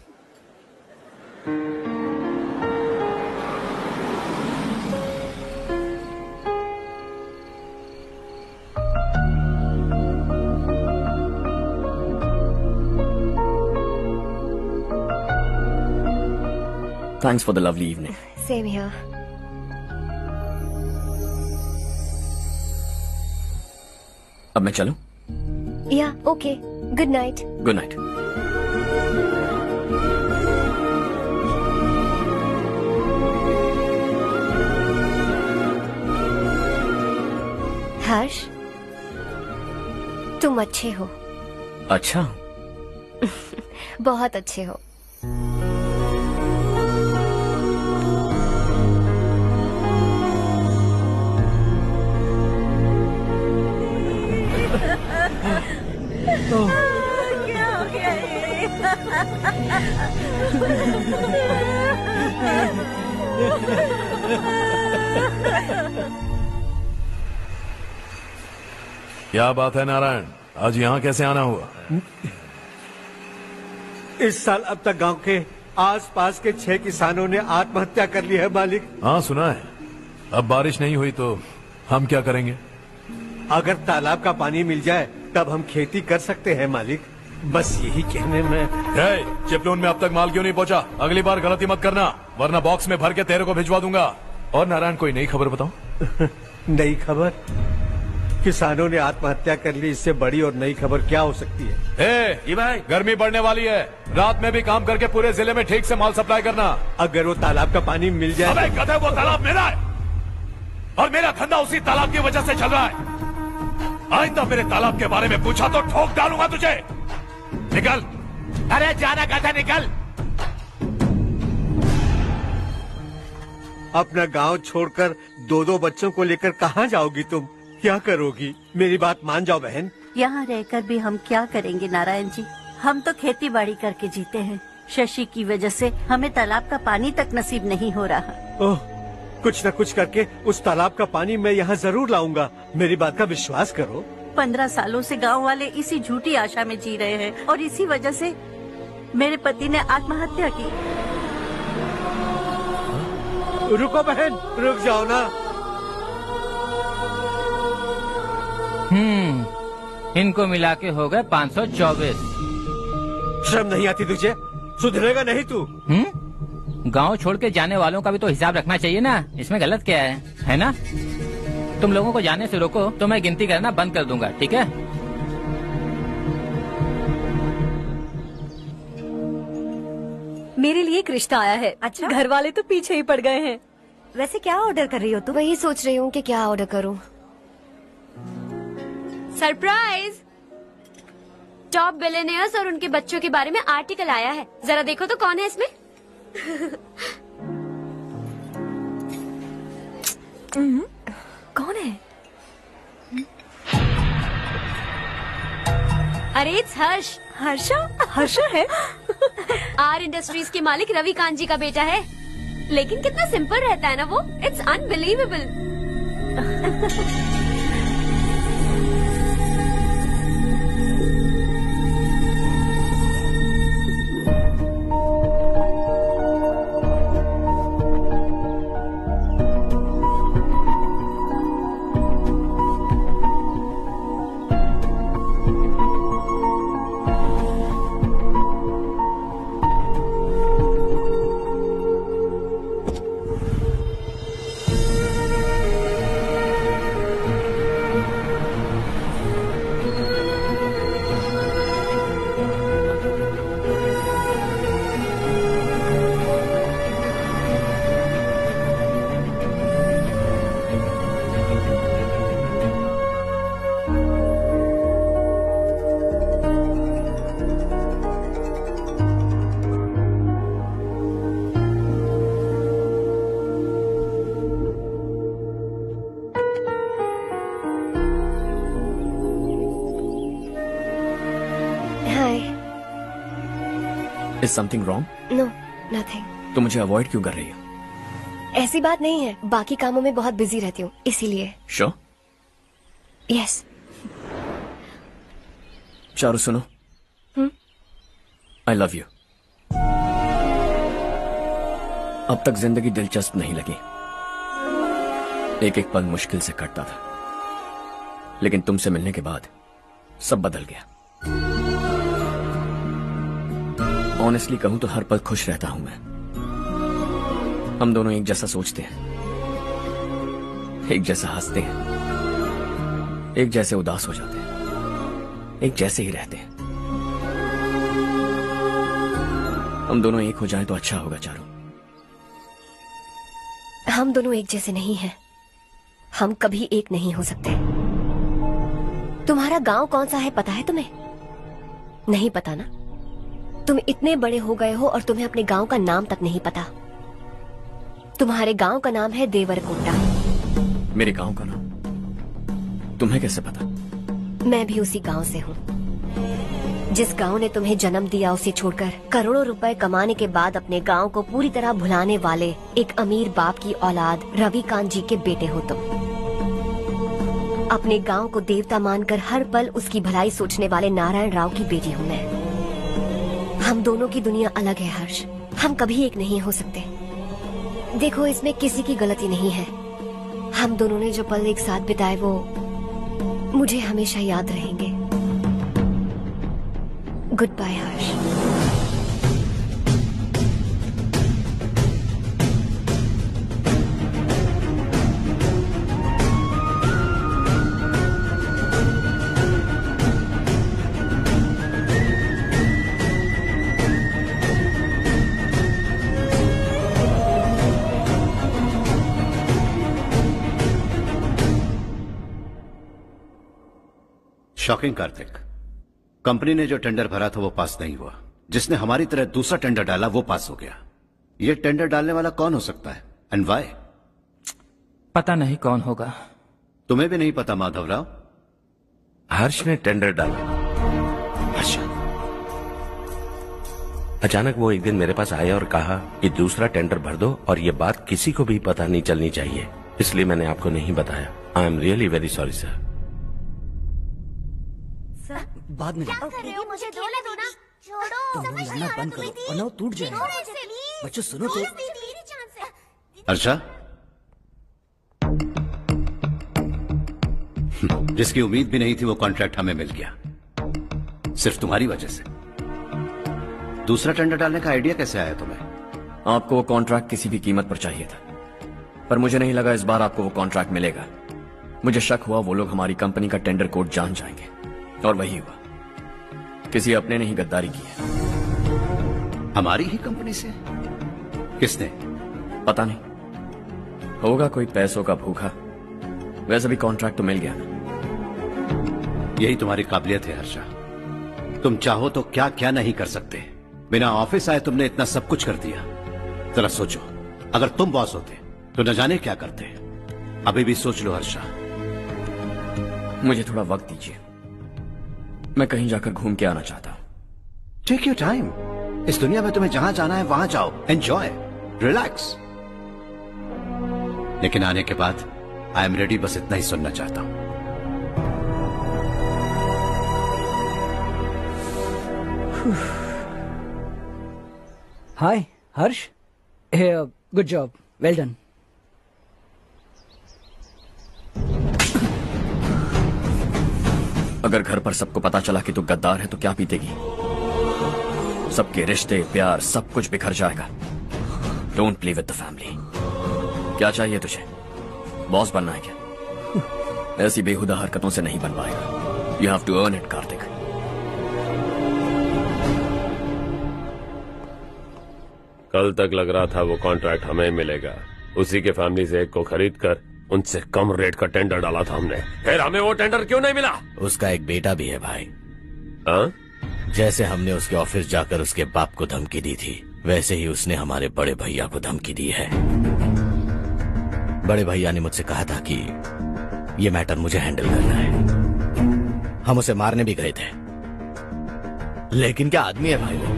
Thanks for the lovely evening. Same here. अब मैं चलूं? Yeah, okay. Good night. Good night. हर्ष, तुम अच्छे हो। अच्छा? बहुत अच्छे हो। क्या हो गया क्या बात है नारायण, आज यहाँ कैसे आना हुआ? इस साल अब तक गांव के आसपास के 6 किसानों ने आत्महत्या कर ली है मालिक। हाँ सुना है। अब बारिश नहीं हुई तो हम क्या करेंगे? अगर तालाब का पानी मिल जाए तब हम खेती कर सकते हैं मालिक। बस यही कहने में। चिपलून में अब तक माल क्यों नहीं पहुंचा? अगली बार गलती मत करना, वरना बॉक्स में भर के तेरे को भिजवा दूंगा। और नारायण, कोई नई खबर बताओ। नई खबर? किसानों ने आत्महत्या कर ली, इससे बड़ी और नई खबर क्या हो सकती है? जी भाई, गर्मी बढ़ने वाली है, रात में भी काम करके पूरे जिले में ठीक से माल सप्लाई करना। अगर वो तालाब का पानी मिल जाए। अबे गधे, वो तालाब मेरा है और मेरा धंधा उसी तालाब की वजह से चल रहा है। आइंदा मेरे तालाब के बारे में पूछा तो ठोक डालूंगा तुझे। निकल। अरे जाना गधा, निकल। अपना गांव छोड़कर 2-2 बच्चों को लेकर कहाँ जाओगी तुम? क्या करोगी? मेरी बात मान जाओ बहन। यहाँ रहकर भी हम क्या करेंगे नारायण जी? हम तो खेती बाड़ी करके जीते हैं। शशि की वजह से हमें तालाब का पानी तक नसीब नहीं हो रहा। ओह, कुछ न कुछ करके उस तालाब का पानी मैं यहाँ जरूर लाऊंगा। मेरी बात का विश्वास करो। 15 सालों से गांव वाले इसी झूठी आशा में जी रहे हैं और इसी वजह से मेरे पति ने आत्महत्या की। रुको बहन, रुक जाओ ना। इनको मिला के हो गए 524। शर्म नहीं आती तुझे? सुधरेगा नहीं तू? गांव छोड़ के जाने वालों का भी तो हिसाब रखना चाहिए ना। इसमें गलत क्या है ना? तुम लोगों को जाने से रोको तो मैं गिनती करना बंद कर दूंगा, ठीक है? मेरे लिए एक रिश्ता आया है। अच्छा? घर वाले तो पीछे ही पड़ गए हैं। वैसे क्या ऑर्डर कर रही हो तुम? वही सोच रही हूँ कि क्या ऑर्डर करूँ। सरप्राइज! टॉप बिलियनियर्स और उनके बच्चों के बारे में आर्टिकल आया है। जरा देखो तो कौन है इसमें। कौन है? अरे इट्स हर्ष। हर्षा है? आर इंडस्ट्रीज के मालिक रवि कांत जी का बेटा है। लेकिन कितना सिंपल रहता है ना वो। It's unbelievable. Is something wrong? No, nothing. तो मुझे अवॉइड क्यों कर रही हो? ऐसी बात नहीं है, बाकी कामों में बहुत बिजी रहती हूँ इसीलिए। Sure? यस। चारू सुनो। I love you. अब तक जिंदगी दिलचस्प नहीं लगी। एक एक पल मुश्किल से कटता था, लेकिन तुमसे मिलने के बाद सब बदल गया। ऑनेस्टली कहूं तो हर पल खुश रहता हूं मैं। हम दोनों एक जैसा सोचते हैं, एक जैसा हंसते हैं, एक जैसे उदास हो जाते हैं, एक जैसे ही रहते हैं। हम दोनों एक हो जाएं तो अच्छा होगा चारू। हम दोनों एक जैसे नहीं हैं। हम कभी एक नहीं हो सकते। तुम्हारा गांव कौन सा है पता है तुम्हें? नहीं पता ना? तुम इतने बड़े हो गए हो और तुम्हें अपने गांव का नाम तक नहीं पता। तुम्हारे गांव का नाम है देवरकोटा। मेरे गांव का नाम तुम्हें कैसे पता? मैं भी उसी गांव से हूँ। जिस गांव ने तुम्हें जन्म दिया उसे छोड़कर करोड़ों रुपए कमाने के बाद अपने गांव को पूरी तरह भुलाने वाले एक अमीर बाप की औलाद रवि कांत जी के बेटे हो तुम। अपने गांव को देवता मानकर हर पल उसकी भलाई सोचने वाले नारायण राव की बेटी हूँ मैं। हम दोनों की दुनिया अलग है हर्ष। हम कभी एक नहीं हो सकते। देखो, इसमें किसी की गलती नहीं है। हम दोनों ने जो पल एक साथ बिताए वो मुझे हमेशा याद रहेंगे। गुड बाय हर्ष। शॉकिंग कार्तिक, कंपनी ने जो टेंडर भरा था वो पास नहीं हुआ। जिसने हमारी तरह दूसरा टेंडर डाला वो पास हो गया। ये टेंडर डालने वाला कौन हो सकता है एंड व्हाई? पता नहीं कौन होगा। तुम्हें भी नहीं पता माधवराव? हर्ष ने टेंडर डाला। अच्छा। अचानक वो एक दिन मेरे पास आया और कहा कि दूसरा टेंडर भर दो और ये बात किसी को भी पता नहीं चलनी चाहिए, इसलिए मैंने आपको नहीं बताया। I am really very sorry sir. बाद में क्या कर रहे हो? मुझे खेलने दो ना। छोड़ो। तो लड़ना बंद करो वरना वो टूट जाएगा। बच्चों सुनो तो। अर्षा, जिसकी उम्मीद भी नहीं थी वो कॉन्ट्रैक्ट हमें मिल गया, सिर्फ तुम्हारी वजह से। दूसरा टेंडर डालने का आइडिया कैसे आया तुम्हें? आपको वो कॉन्ट्रैक्ट किसी भी कीमत पर चाहिए था, पर मुझे नहीं लगा इस बार आपको वो कॉन्ट्रैक्ट मिलेगा। मुझे शक हुआ वो लोग हमारी कंपनी का टेंडर कोड जान जाएंगे, और वही हुआ। किसी अपने ने ही गद्दारी की है। हमारी ही कंपनी से? किसने? पता नहीं, होगा कोई पैसों का भूखा। वैसे भी कॉन्ट्रैक्ट तो मिल गया ना। यही तुम्हारी काबिलियत है हर्षा, तुम चाहो तो क्या क्या नहीं कर सकते। बिना ऑफिस आए तुमने इतना सब कुछ कर दिया। जरा सोचो, अगर तुम बॉस होते तो न जाने क्या करते। अभी भी सोच लो हर्षा। मुझे थोड़ा वक्त दीजिए, मैं कहीं जाकर घूम के आना चाहता हूं। Take your time. इस दुनिया में तुम्हें जहां जाना है वहां जाओ, एंजॉय, रिलैक्स। लेकिन आने के बाद आई एम रेडी, बस इतना ही सुनना चाहता हूं। हाय हर्ष, गुड जॉब, वेल डन। अगर घर पर सबको पता चला कि तू गद्दार है तो क्या पीतेगी? सबके रिश्ते, प्यार, सब कुछ बिखर जाएगा। Don't play with the family. क्या चाहिए तुझे? बॉस बनना है क्या? ऐसी बेहुदा हरकतों से नहीं बन पाएगा। You have to earn it Kartik. कल तक लग रहा था वो कॉन्ट्रैक्ट हमें मिलेगा। उसी के फैमिली से एक को खरीद कर उनसे कम रेट का टेंडर डाला था हमने। फिर हमें वो टेंडर क्यों नहीं मिला? उसका एक बेटा भी है भाई। हाँ? जैसे हमने उसके ऑफिस जाकर उसके बाप को धमकी दी थी, वैसे ही उसने हमारे बड़े भैया को धमकी दी है। बड़े भैया ने मुझसे कहा था कि ये मैटर मुझे हैंडल करना है। हम उसे मारने भी गए थे, लेकिन क्या आदमी है भाई वो।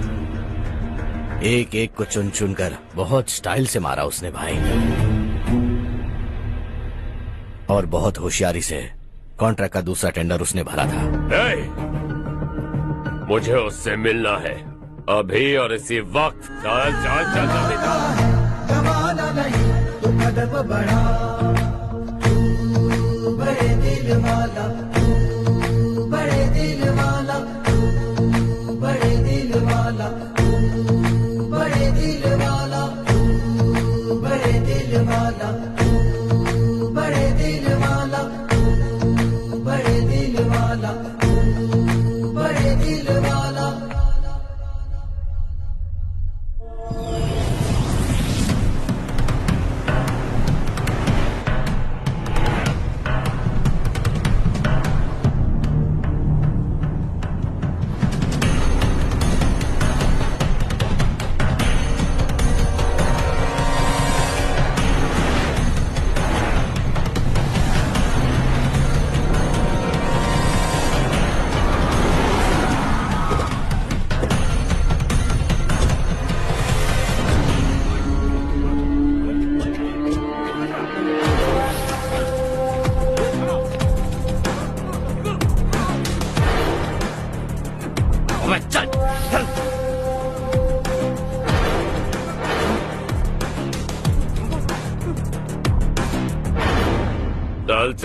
एक एक को चुन चुन कर बहुत स्टाइल से मारा उसने भाई, और बहुत होशियारी से कॉन्ट्रैक्ट का दूसरा टेंडर उसने भरा था। मुझे उससे मिलना है अभी और इसी वक्त। चल चल चल जल्दी चल। जमाना नहीं तू कदम बढ़ा, तू बड़े दिल वाला, तू बड़े दिल वाला, तू बड़े दिल वाला, तू बड़े दिल वाला, तू बड़े दिल वाला, तू बड़े दिल वाला, तू बड़े दिल वाला, तू बड़े दिल वाला।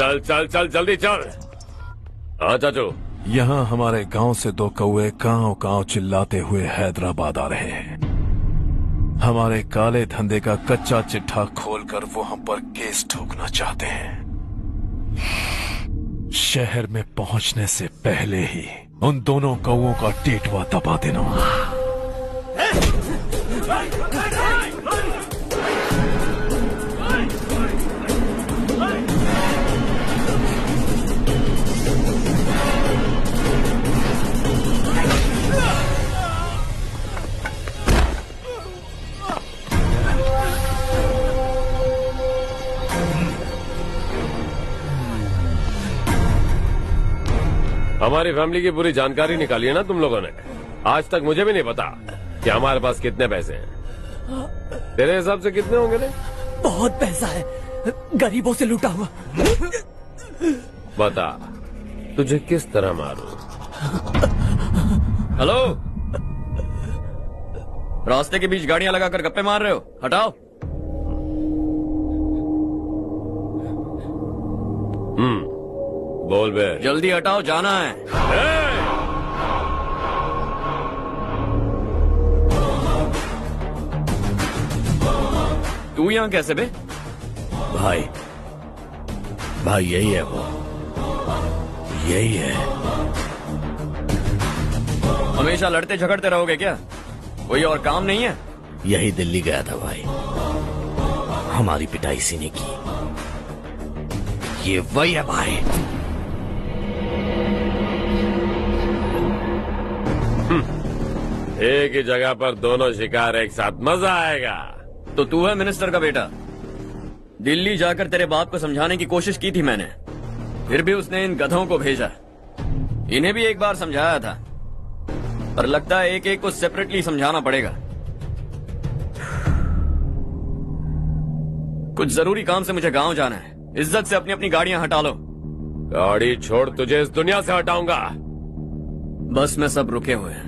चल चल चल जल्दी चल। हाँ चाचू। यहाँ हमारे गांव से 2 कौवे कांव कांव चिल्लाते हुए हैदराबाद आ रहे हैं। हमारे काले धंधे का कच्चा चिट्ठा खोलकर वो हम पर केस ठोकना चाहते हैं। शहर में पहुंचने से पहले ही उन दोनों कौवों का टेटवा दबा देना। हमारी फैमिली की पूरी जानकारी निकाली है ना तुम लोगों ने। आज तक मुझे भी नहीं पता कि हमारे पास कितने पैसे हैं। तेरे हिसाब से कितने होंगे ने? बहुत पैसा है, गरीबों से लूटा हुआ। बता तुझे किस तरह मारूं? हेलो, रास्ते के बीच गाड़ियां लगाकर गप्पे मार रहे हो? हटाओ। बोल बे। जल्दी हटाओ, जाना है। तू यहाँ कैसे बे? भाई यही है वो, यही है। हमेशा लड़ते झगड़ते रहोगे क्या? कोई और काम नहीं है? यही दिल्ली गया था भाई, हमारी पिटाई इसी ने की। ये वही है भाई। एक ही जगह पर दोनों शिकार एक साथ, मजा आएगा। तो तू है मिनिस्टर का बेटा? दिल्ली जाकर तेरे बाप को समझाने की कोशिश की थी मैंने, फिर भी उसने इन गधों को भेजा। इन्हें भी एक बार समझाया था, पर लगता है एक एक को सेपरेटली समझाना पड़ेगा। कुछ जरूरी काम से मुझे गांव जाना है। इज्जत से अपनी अपनी गाड़ियां हटा लो। गाड़ी छोड़, तुझे इस दुनिया से हटाऊंगा। बस में सब रुके हुए हैं,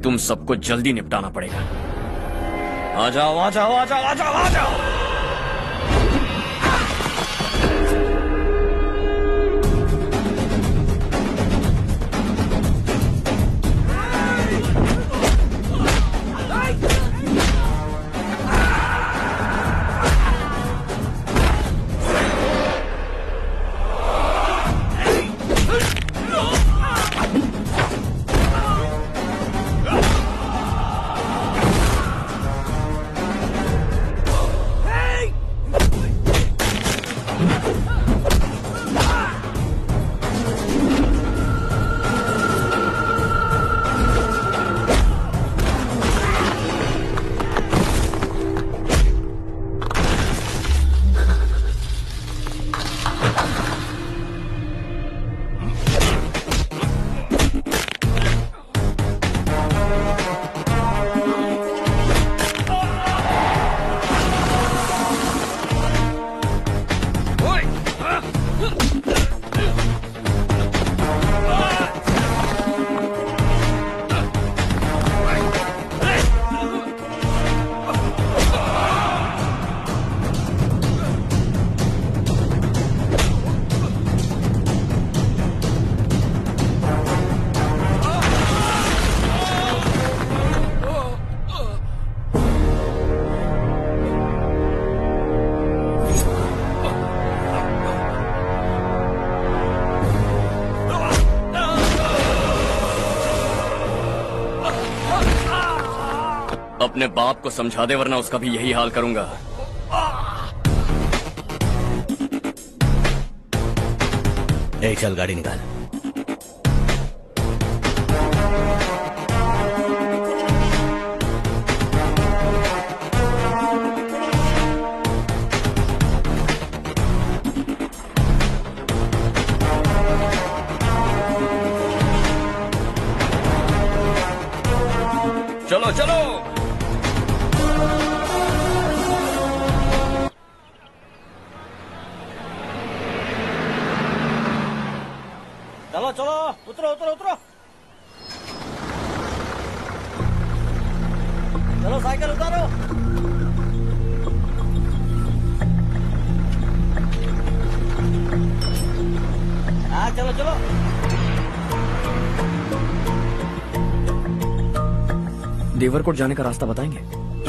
तुम सबको जल्दी निपटाना पड़ेगा। आ जाओ आ जाओ आ जाओ आ जाओ आ जाओ। अपने बाप को समझा दे, वरना उसका भी यही हाल करूंगा। एक चल गाड़ी निकाल। चलो चलो। चलो चलो, उतरो उतरो उतरो। चलो साइकिल उतारो। चलो चलो। देवरकोट जाने का रास्ता बताएंगे?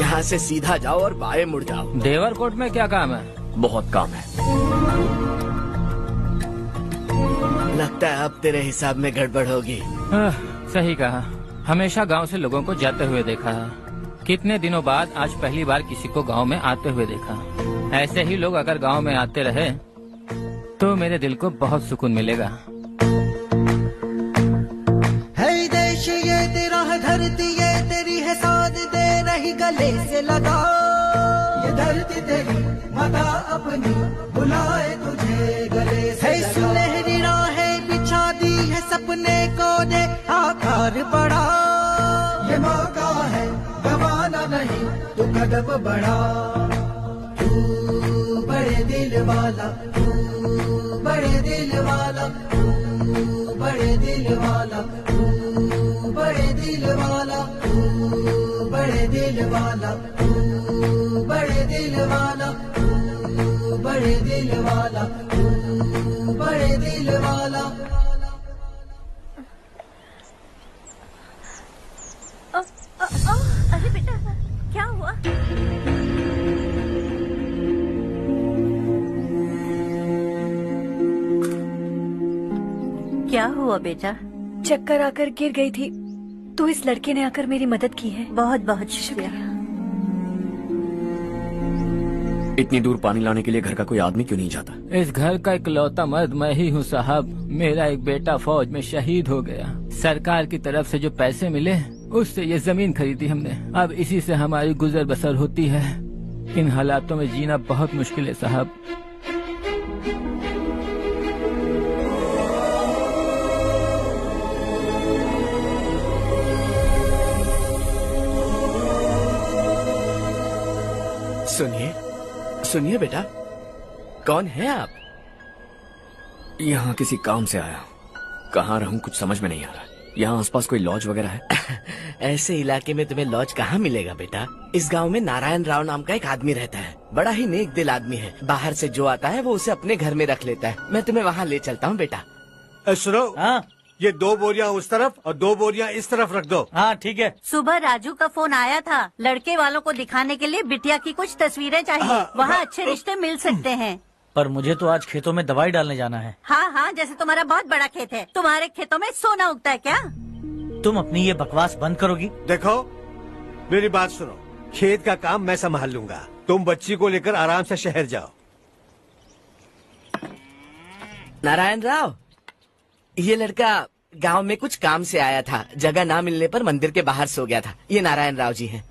यहाँ से सीधा जाओ और बाएं मुड़ जाओ। देवरकोट में क्या काम है? बहुत काम है। लगता है अब तेरे हिसाब में गड़बड़ होगी। सही कहा, हमेशा गांव से लोगों को जाते हुए देखा है, कितने दिनों बाद आज पहली बार किसी को गांव में आते हुए देखा। ऐसे ही लोग अगर गांव में आते रहे तो मेरे दिल को बहुत सुकून मिलेगा। है देश ये तेरा है, धरती ये तेरी है, साथ दे रही गले से लगा। ये धरती तेरी माता अपनी बुलाए तुझे गले से लगा। सुनहरी राहें बिछा दी है, सपने को दे आकार बढ़ा। ये मौका है गवाना नहीं, तू कदम बढ़ा। तू बड़े दिल वाला, तू बड़े दिल वाला, तू बड़े दिल वाला, तू बड़े दिल वाला, तू बड़े दिल वाला, तू बड़े दिल वाला, तू बड़े दिल वाला, तू बड़े दिल वाला। अरे बेटा क्या हुआ? क्या हुआ बेटा? चक्कर आकर गिर गई थी, तो इस लड़के ने आकर मेरी मदद की है। बहुत बहुत शुक्रिया। इतनी दूर पानी लाने के लिए घर का कोई आदमी क्यों नहीं जाता? इस घर का इकलौता मर्द मैं ही हूँ साहब। मेरा एक बेटा फौज में शहीद हो गया। सरकार की तरफ से जो पैसे मिले उससे ये जमीन खरीदी हमने। अब इसी से हमारी गुजर बसर होती है। इन हालातों में जीना बहुत मुश्किल है साहब। सुनिए सुनिए बेटा, कौन है आप? यहाँ किसी काम से आया। कहाँ रहूँ कुछ समझ में नहीं आ रहा। यहाँ आसपास कोई लॉज वगैरह है? ऐसे इलाके में तुम्हें लॉज कहाँ मिलेगा बेटा। इस गांव में नारायण राव नाम का एक आदमी रहता है। बड़ा ही नेक दिल आदमी है। बाहर से जो आता है वो उसे अपने घर में रख लेता है। मैं तुम्हें वहाँ ले चलता हूँ बेटा। सुनो, ये 2 बोरियां उस तरफ और 2 बोरियां इस तरफ रख दो। हाँ ठीक है। सुबह राजू का फोन आया था, लड़के वालों को दिखाने के लिए बिटिया की कुछ तस्वीरें चाहिए। वहाँ अच्छे रिश्ते मिल सकते हैं। पर मुझे तो आज खेतों में दवाई डालने जाना है। हाँ हाँ, जैसे तुम्हारा बहुत बड़ा खेत है, तुम्हारे खेतों में सोना उगता है क्या? तुम अपनी ये बकवास बंद करोगी? देखो मेरी बात सुनो, खेत का काम मैं संभाल लूंगा। तुम बच्ची को लेकर आराम से शहर जाओ। नारायण राव, ये लड़का गांव में कुछ काम से आया था। जगह ना मिलने पर मंदिर के बाहर सो गया था। ये नारायण राव जी हैं।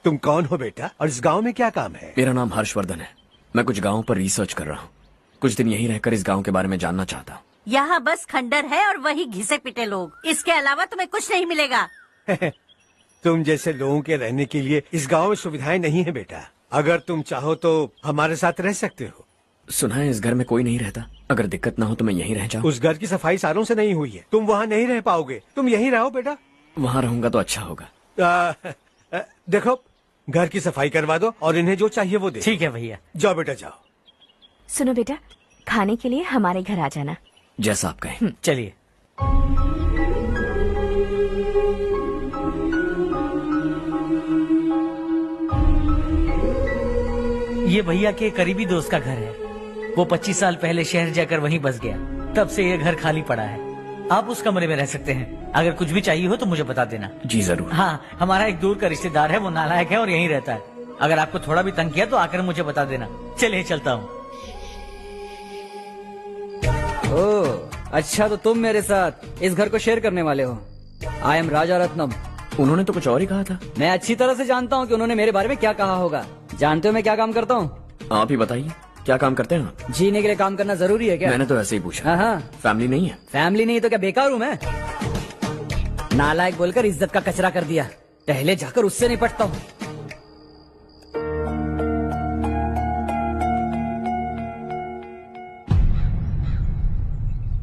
तुम कौन हो बेटा और इस गांव में क्या काम है? मेरा नाम हर्षवर्धन है। मैं कुछ गाँव पर रिसर्च कर रहा हूँ। कुछ दिन यहीं रहकर इस गाँव के बारे में जानना चाहता हूँ। यहाँ बस खंडर है और वही घिसे पिटे लोग। इसके अलावा तुम्हें कुछ नहीं मिलेगा। तुम जैसे लोगों के रहने के लिए इस गांव में सुविधाएं नहीं है बेटा। अगर तुम चाहो तो हमारे साथ रह सकते हो। सुना है इस घर में कोई नहीं रहता। अगर दिक्कत ना हो तो मैं यहीं रह जाऊँ। उस घर की सफाई सालों से नहीं हुई है। तुम वहाँ नहीं रह पाओगे। तुम यहीं रहो बेटा। वहाँ रहूंगा तो अच्छा होगा। देखो, घर की सफाई करवा दो और इन्हें जो चाहिए वो दे। ठीक है भैया। जाओ बेटा जाओ। सुनो बेटा, खाने के लिए हमारे घर आ जाना। जैसा आप कहें। चलिए। ये भैया के करीबी दोस्त का घर है। वो 25 साल पहले शहर जाकर वहीं बस गया। तब से ये घर खाली पड़ा है। आप उस कमरे में रह सकते हैं। अगर कुछ भी चाहिए हो तो मुझे बता देना। जी जरूर। हाँ, हमारा एक दूर का रिश्तेदार है, वो नालायक है और यहीं रहता है। अगर आपको थोड़ा भी तंग किया तो आकर मुझे बता देना। चलिए चलता हूँ। ओह, अच्छा तो तुम मेरे साथ इस घर को शेयर करने वाले हो। आई एम राजा रत्नम। उन्होंने तो कुछ और ही कहा था। मैं अच्छी तरह से जानता हूँ कि उन्होंने मेरे बारे में क्या कहा होगा। जानते हो मैं क्या काम करता हूँ? आप ही बताइए, क्या काम करते हैं आप? जीने के लिए काम करना जरूरी है क्या? मैंने तो ऐसे ही पूछा। हाँ, फैमिली नहीं है? फैमिली नहीं तो क्या बेकार हूँ मैं? नालायक बोलकर इज्जत का कचरा कर दिया। पहले जाकर उससे निपटता हूँ।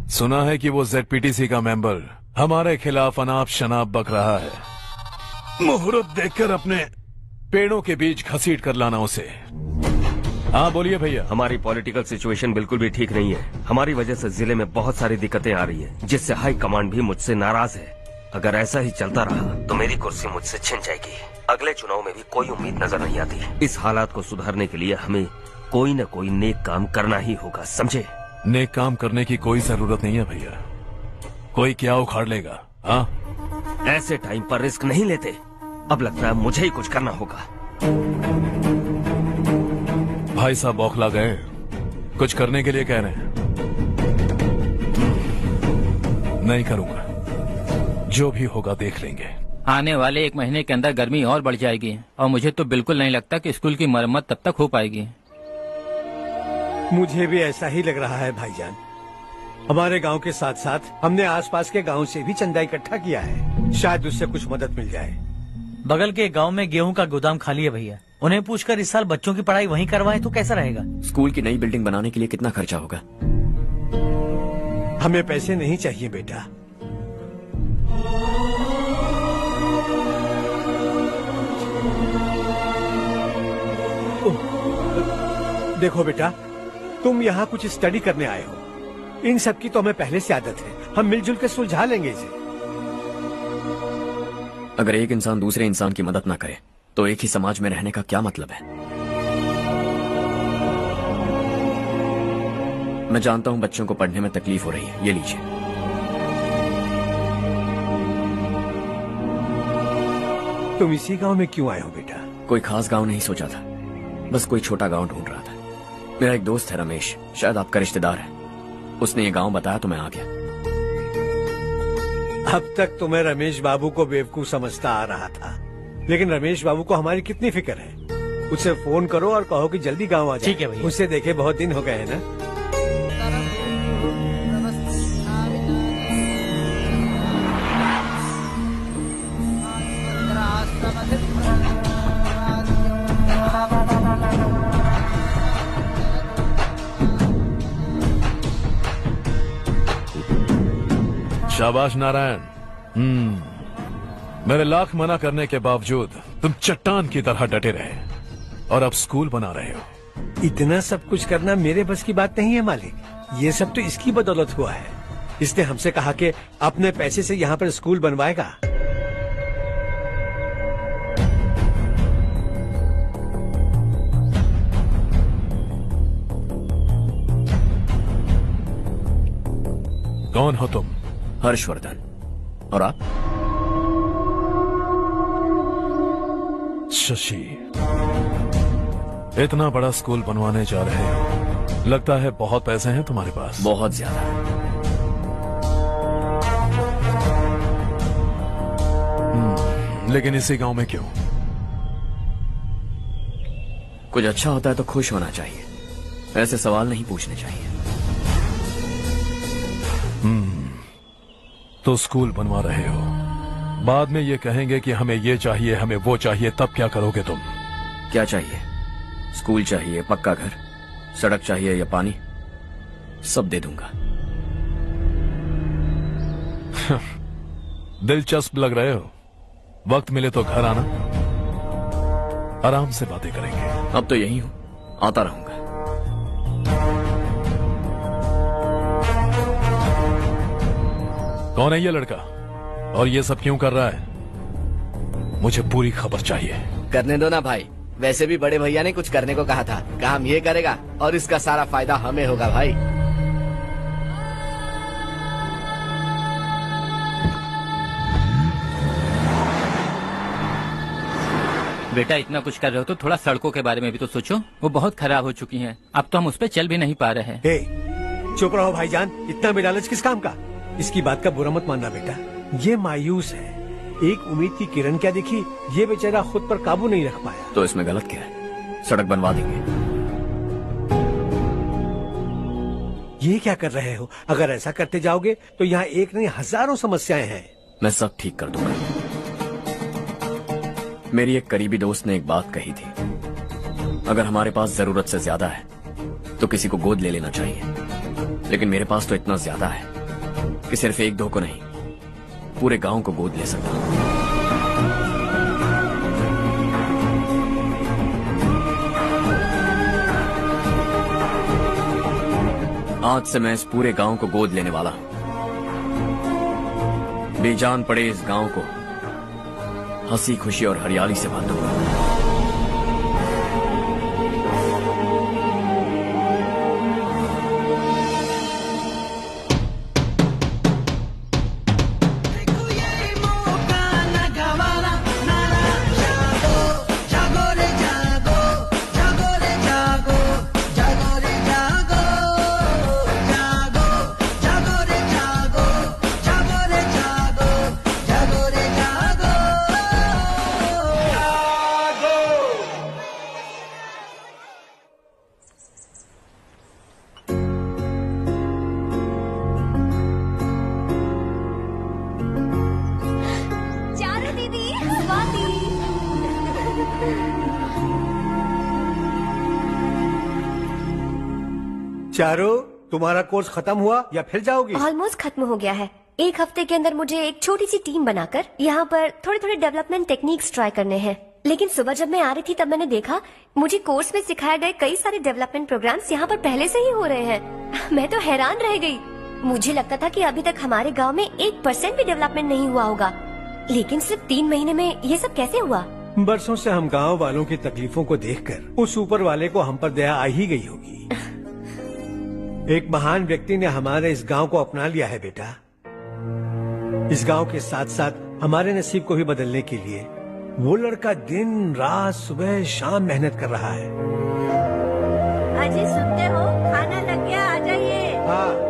सुना है कि वो ZPTC का मेंबर हमारे खिलाफ अनाप शनाप बक रहा है। मुहूर्त देखकर अपने पेड़ों के बीच घसीट कर लाना उसे। हाँ बोलिए भैया। हमारी पॉलिटिकल सिचुएशन बिल्कुल भी ठीक नहीं है। हमारी वजह से जिले में बहुत सारी दिक्कतें आ रही है, जिससे हाई कमांड भी मुझसे नाराज है। अगर ऐसा ही चलता रहा तो मेरी कुर्सी मुझसे छिन जाएगी। अगले चुनाव में भी कोई उम्मीद नजर नहीं आती। इस हालात को सुधारने के लिए हमें कोई न कोई नेक काम करना ही होगा, समझे? नेक काम करने की कोई जरूरत नहीं है भैया, कोई क्या उखाड़ लेगा। हाँ, ऐसे टाइम पर रिस्क नहीं लेते। अब लगता है मुझे ही कुछ करना होगा। भाई साहब बौखला गए, कुछ करने के लिए कह रहे हैं। नहीं करूंगा, जो भी होगा देख लेंगे। आने वाले 1 महीने के अंदर गर्मी और बढ़ जाएगी और मुझे तो बिल्कुल नहीं लगता कि स्कूल की मरम्मत तब तक हो पाएगी। मुझे भी ऐसा ही लग रहा है भाईजान। हमारे गांव के साथ साथ हमने आसपास के गांव से भी चंदा इकट्ठा किया है, शायद उससे कुछ मदद मिल जाए। बगल के गांव में गेहूं का गोदाम खाली है भैया, उन्हें पूछकर इस साल बच्चों की पढ़ाई वहीं करवाएं तो कैसा रहेगा? स्कूल की नई बिल्डिंग बनाने के लिए कितना खर्चा होगा? हमें पैसे नहीं चाहिए बेटा। देखो बेटा, तुम यहाँ कुछ स्टडी करने आए हो, इन सब की तो हमें पहले से आदत है। हम मिलजुल कर सुलझा लेंगे इसे। अगर एक इंसान दूसरे इंसान की मदद ना करे तो एक ही समाज में रहने का क्या मतलब है? मैं जानता हूं बच्चों को पढ़ने में तकलीफ हो रही है, ये लीजिए। तुम इसी गांव में क्यों आए हो बेटा? कोई खास गांव नहीं सोचा था, बस कोई छोटा गांव ढूंढ रहा था। मेरा एक दोस्त है रमेश, शायद आपका रिश्तेदार है, उसने ये गांव बताया तो मैं आ गया। अब तक तो मैं रमेश बाबू को बेवकूफ समझता आ रहा था, लेकिन रमेश बाबू को हमारी कितनी फिक्र है। उसे फोन करो और कहो कि जल्दी गांव आ जाए। ठीक है भैया। उसे देखे बहुत दिन हो गए हैं ना। शाबाश नारायण। मेरे लाख मना करने के बावजूद तुम चट्टान की तरह डटे रहे और अब स्कूल बना रहे हो। इतना सब कुछ करना मेरे बस की बात नहीं है मालिक, ये सब तो इसकी बदौलत हुआ है। इसने हमसे कहा कि अपने पैसे से यहाँ पर स्कूल बनवाएगा। कौन हो तुम? हर्षवर्धन। और आप? शशि। इतना बड़ा स्कूल बनवाने जा रहे हो, लगता है बहुत पैसे हैं तुम्हारे पास। बहुत ज्यादा। लेकिन इसी गांव में क्यों? कुछ अच्छा होता है तो खुश होना चाहिए, ऐसे सवाल नहीं पूछने चाहिए। तो स्कूल बनवा रहे हो, बाद में ये कहेंगे कि हमें ये चाहिए, हमें वो चाहिए, तब क्या करोगे तुम? क्या चाहिए? स्कूल चाहिए, पक्का घर, सड़क चाहिए या पानी, सब दे दूंगा। दिलचस्प लग रहे हो। वक्त मिले तो घर आना, आराम से बातें करेंगे। अब तो यही हूं, आता रहूंगा। कौन है ये लड़का और ये सब क्यों कर रहा है? मुझे पूरी खबर चाहिए। करने दो ना भाई, वैसे भी बड़े भैया ने कुछ करने को कहा था, काम ये करेगा और इसका सारा फायदा हमें होगा भाई। बेटा इतना कुछ कर रहे हो तो थोड़ा सड़कों के बारे में भी तो सोचो, वो बहुत खराब हो चुकी हैं। अब तो हम उस पर चल भी नहीं पा रहे हैं। चुप रहो भाईजान, इतना बेलालच किस काम का? इसकी बात का बुरा मत मानना बेटा, ये मायूस है। एक उम्मीद की किरण क्या दिखी, ये बेचारा खुद पर काबू नहीं रख पाया। तो इसमें गलत क्या है? सड़क बनवा देंगे। ये क्या कर रहे हो? अगर ऐसा करते जाओगे तो यहाँ एक नहीं हजारों समस्याएं हैं। मैं सब ठीक कर दूंगा। मेरी एक करीबी दोस्त ने एक बात कही थी, अगर हमारे पास जरूरत से ज्यादा है तो किसी को गोद ले लेना चाहिए। लेकिन मेरे पास तो इतना ज्यादा है कि सिर्फ एक दो को नहीं, पूरे गांव को गोद ले सकता हूं। आज से मैं इस पूरे गांव को गोद लेने वाला हूं। बेजान पड़े इस गांव को हंसी खुशी और हरियाली से बांटूंगा। चारू, तुम्हारा कोर्स खत्म हुआ या फिर जाओगी? ऑलमोस्ट खत्म हो गया है। एक हफ्ते के अंदर मुझे एक छोटी सी टीम बनाकर यहाँ पर थोड़े थोड़े डेवलपमेंट टेक्निक्स ट्राई करने हैं। लेकिन सुबह जब मैं आ रही थी तब मैंने देखा मुझे कोर्स में सिखाए गए कई सारे डेवलपमेंट प्रोग्राम्स यहाँ पर पहले से ही हो रहे हैं। मैं तो हैरान रह गई। मुझे लगता था कि अभी तक हमारे गाँव में 1% भी डेवलपमेंट नहीं हुआ होगा, लेकिन सिर्फ 3 महीने में ये सब कैसे हुआ? बरसों से हम गांव वालों की तकलीफों को देखकर उस ऊपर वाले को हम पर दया आ ही गई होगी। एक महान व्यक्ति ने हमारे इस गांव को अपना लिया है बेटा। इस गांव के साथ साथ हमारे नसीब को भी बदलने के लिए वो लड़का दिन रात सुबह शाम मेहनत कर रहा है। अजी सुनते हो, खाना लग गया, आ जाइए। हाँ।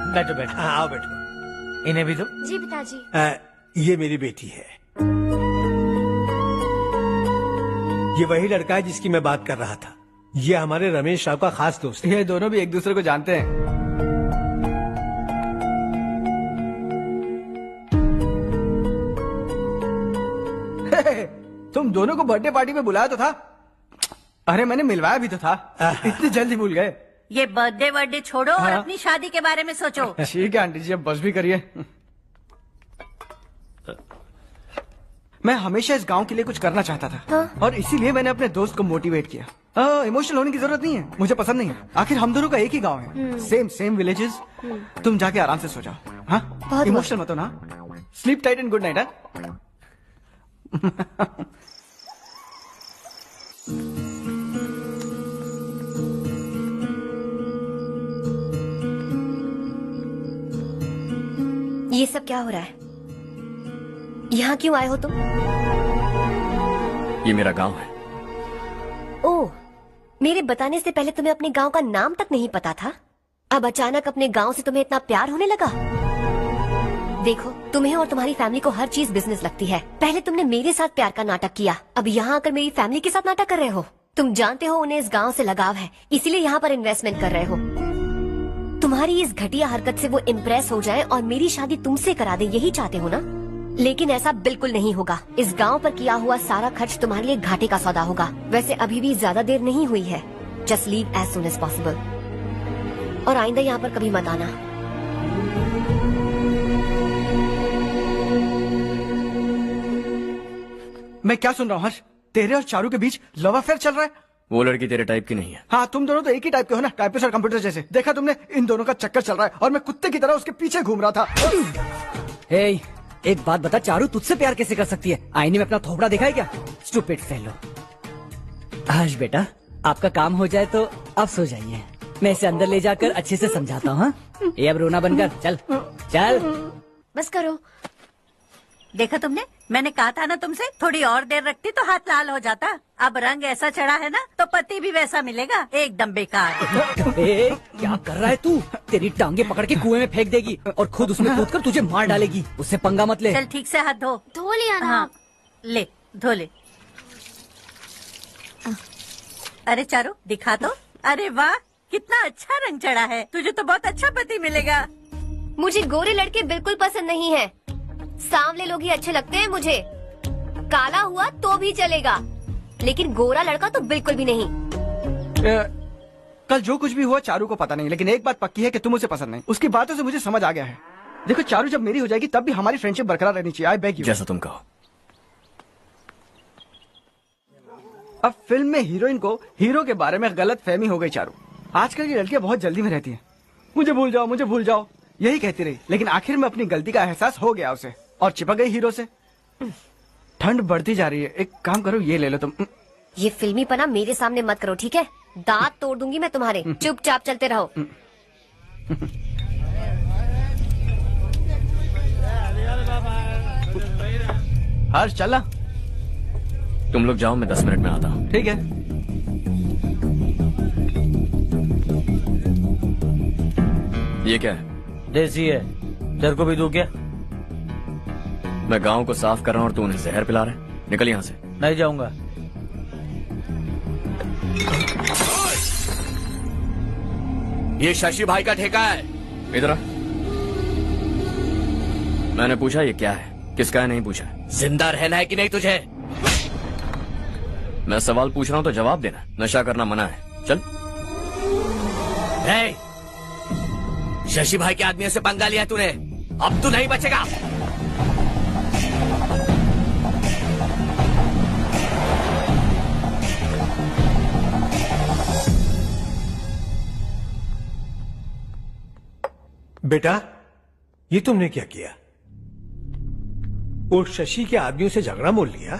बैठो बैठो। हाँ, आओ बैठो। इन्हें भी दो। जी पिताजी। ये मेरी बेटी है। ये वही लड़का है जिसकी मैं बात कर रहा था। ये हमारे रमेश राव का खास दोस्त है। ये दोनों भी एक दूसरे को जानते हैं। तुम दोनों को बर्थडे पार्टी में बुलाया तो था। अरे मैंने मिलवाया भी तो था। इतनी जल्दी भूल गए। ये बर्थडे वर्डे छोड़ो और अपनी शादी के बारे में सोचो। ठीक है आंटी जी, अब बस भी करिए। मैं हमेशा इस गांव के लिए कुछ करना चाहता था। हाँ? और इसीलिए मैंने अपने दोस्त को मोटिवेट किया। इमोशनल होने की जरूरत नहीं है, मुझे पसंद नहीं है। आखिर हम दोनों का एक ही गांव है, सेम विलेजेस। तुम जाके आराम से सो जाओ। हाँ, इमोशनल मत हो ना। Sleep tight and good night. ये सब क्या हो रहा है? यहाँ क्यों आए हो तुम? ये मेरा गांव है। ओह, मेरे बताने से पहले तुम्हें अपने गांव का नाम तक नहीं पता था? अब अचानक अपने गांव से तुम्हें इतना प्यार होने लगा? देखो, तुम्हें और तुम्हारी फैमिली को हर चीज बिजनेस लगती है। पहले तुमने मेरे साथ प्यार का नाटक किया, अब यहाँ आकर मेरी फैमिली के साथ नाटक कर रहे हो। तुम जानते हो उन्हें इस गांव से लगाव है, इसीलिए यहाँ पर इन्वेस्टमेंट कर रहे हो। तुम्हारी इस घटिया हरकत से वो इम्प्रेस हो जाए और मेरी शादी तुमसे करा दे, यही चाहते हो ना? लेकिन ऐसा बिल्कुल नहीं होगा। इस गांव पर किया हुआ सारा खर्च तुम्हारे लिए घाटे का सौदा होगा। वैसे अभी भी ज्यादा देर नहीं हुई है। Just leave as soon as possible और आइंदा यहाँ पर कभी मत आना। मैं क्या सुन रहा हूँ हर्ष? तेरे और चारू के बीच लव अफेयर चल रहा है? वो लड़की तेरे टाइप की नहीं है। हाँ, तुम दोनों तो एक ही टाइप के हो ना, टाइपिस्ट और कंप्यूटर जैसे। देखा तुमने, इन दोनों का चक्कर चल रहा है और मैं कुत्ते की तरह उसके पीछे घूम रहा था। हे, एक बात बता, चारू तुझसे प्यार कैसे कर सकती है? आईने में अपना थोपड़ा दिखा है क्या? Stupid fellow. हर्ष बेटा, आपका काम हो जाए तो आप सो जाइए। मैं इसे अंदर ले जाकर अच्छे से समझाता हूँ। ये अब रोना बनकर चल चल। बस करो। देखा तुमने, मैंने कहा था ना तुमसे, थोड़ी और देर रखती तो हाथ लाल हो जाता। अब रंग ऐसा चढ़ा है ना तो पति भी वैसा मिलेगा। एकदम बेकार। क्या कर रहा है तू? तेरी टांगे पकड़ के कुएं में फेंक देगी और खुद उसमें कूदकर तुझे मार डालेगी। उससे पंगा मत ले। चल ठीक से हाथ धो। धो लिया ना? हाँ, ले धो ले। अरे चारू दिखा तो। अरे वाह, कितना अच्छा रंग चढ़ा है। तुझे तो बहुत अच्छा पति मिलेगा। मुझे गोरे लड़के बिल्कुल पसंद नहीं है। सांवले लोग ही अच्छे लगते हैं मुझे। काला हुआ तो भी चलेगा, लेकिन गोरा लड़का तो बिल्कुल भी नहीं। कल जो कुछ भी हुआ चारू को पता नहीं, लेकिन एक बात पक्की है कि तुम उसे पसंद नहीं। उसकी बातों से मुझे समझ आ गया है। देखो चारू जब मेरी हो जाएगी तब भी हमारी फ्रेंडशिप बरकरार रहनी चाहिए। I beg you. जैसा तुम कहो। अब फिल्म में हीरोइन को हीरो के बारे में गलत फहमी हो गई चारू। आजकल की लड़कियां बहुत जल्दी में रहती हैं। मुझे भूल जाओ, मुझे भूल जाओ, यही कहती रही, लेकिन आखिर में अपनी गलती का एहसास हो गया उसे और चिपक गई हीरो से। ठंड बढ़ती जा रही है, एक काम करो ये ले लो तुम। ये फिल्मी पना मेरे सामने मत करो, ठीक है? दांत तोड़ दूंगी मैं तुम्हारे। चुपचाप चलते रहो। हर्ष चला। तुम लोग जाओ, मैं 10 मिनट में आता हूँ। ठीक है। ये क्या है? देसी है, तेरे को भी दूं क्या? मैं गांव को साफ कर रहा हूँ और तू उन्हें जहर पिला रहा है। निकल यहाँ से। नहीं जाऊंगा। ये शशि भाई का ठेका है। इधर आ। मैंने पूछा ये क्या है, किसका है नहीं पूछा। जिंदा रहना है कि नहीं तुझे? मैं सवाल पूछ रहा हूँ तो जवाब देना। नशा करना मना है। चल। हे, शशि भाई के आदमियों से पंगा लिया तूने, अब तू नहीं बचेगा। बेटा, ये तुमने क्या किया? उस शशि के आदमियों से झगड़ा मोल लिया?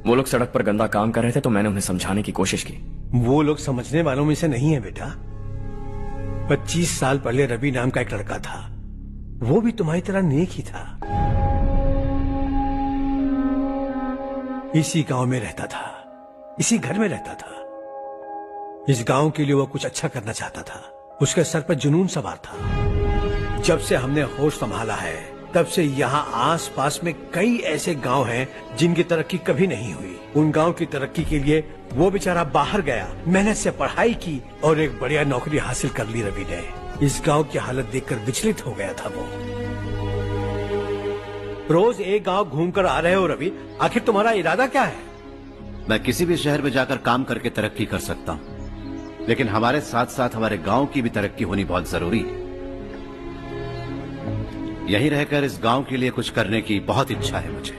वो लोग सड़क पर गंदा काम कर रहे थे तो मैंने उन्हें समझाने की कोशिश की। वो लोग समझने वालों में से नहीं है बेटा। 25 साल पहले रवि नाम का एक लड़का था, वो भी तुम्हारी तरह नेक ही था। इसी गांव में रहता था, इसी घर में रहता था। इस गांव के लिए वो कुछ अच्छा करना चाहता था। उसके सर पर जुनून सवार था। जब से हमने होश संभाला है तब से यहाँ आस पास में कई ऐसे गांव हैं जिनकी तरक्की कभी नहीं हुई। उन गांव की तरक्की के लिए वो बेचारा बाहर गया, मेहनत से पढ़ाई की और एक बढ़िया नौकरी हासिल कर ली रवि ने। इस गांव की हालत देखकर विचलित हो गया था वो। रोज एक गांव घूमकर आ रहे हो रवि, आखिर तुम्हारा इरादा क्या है? मैं किसी भी शहर में जाकर काम करके तरक्की कर सकता हूँ, लेकिन हमारे साथ साथ हमारे गांव की भी तरक्की होनी बहुत जरूरी है। यहीं रहकर इस गांव के लिए कुछ करने की बहुत इच्छा है मुझे।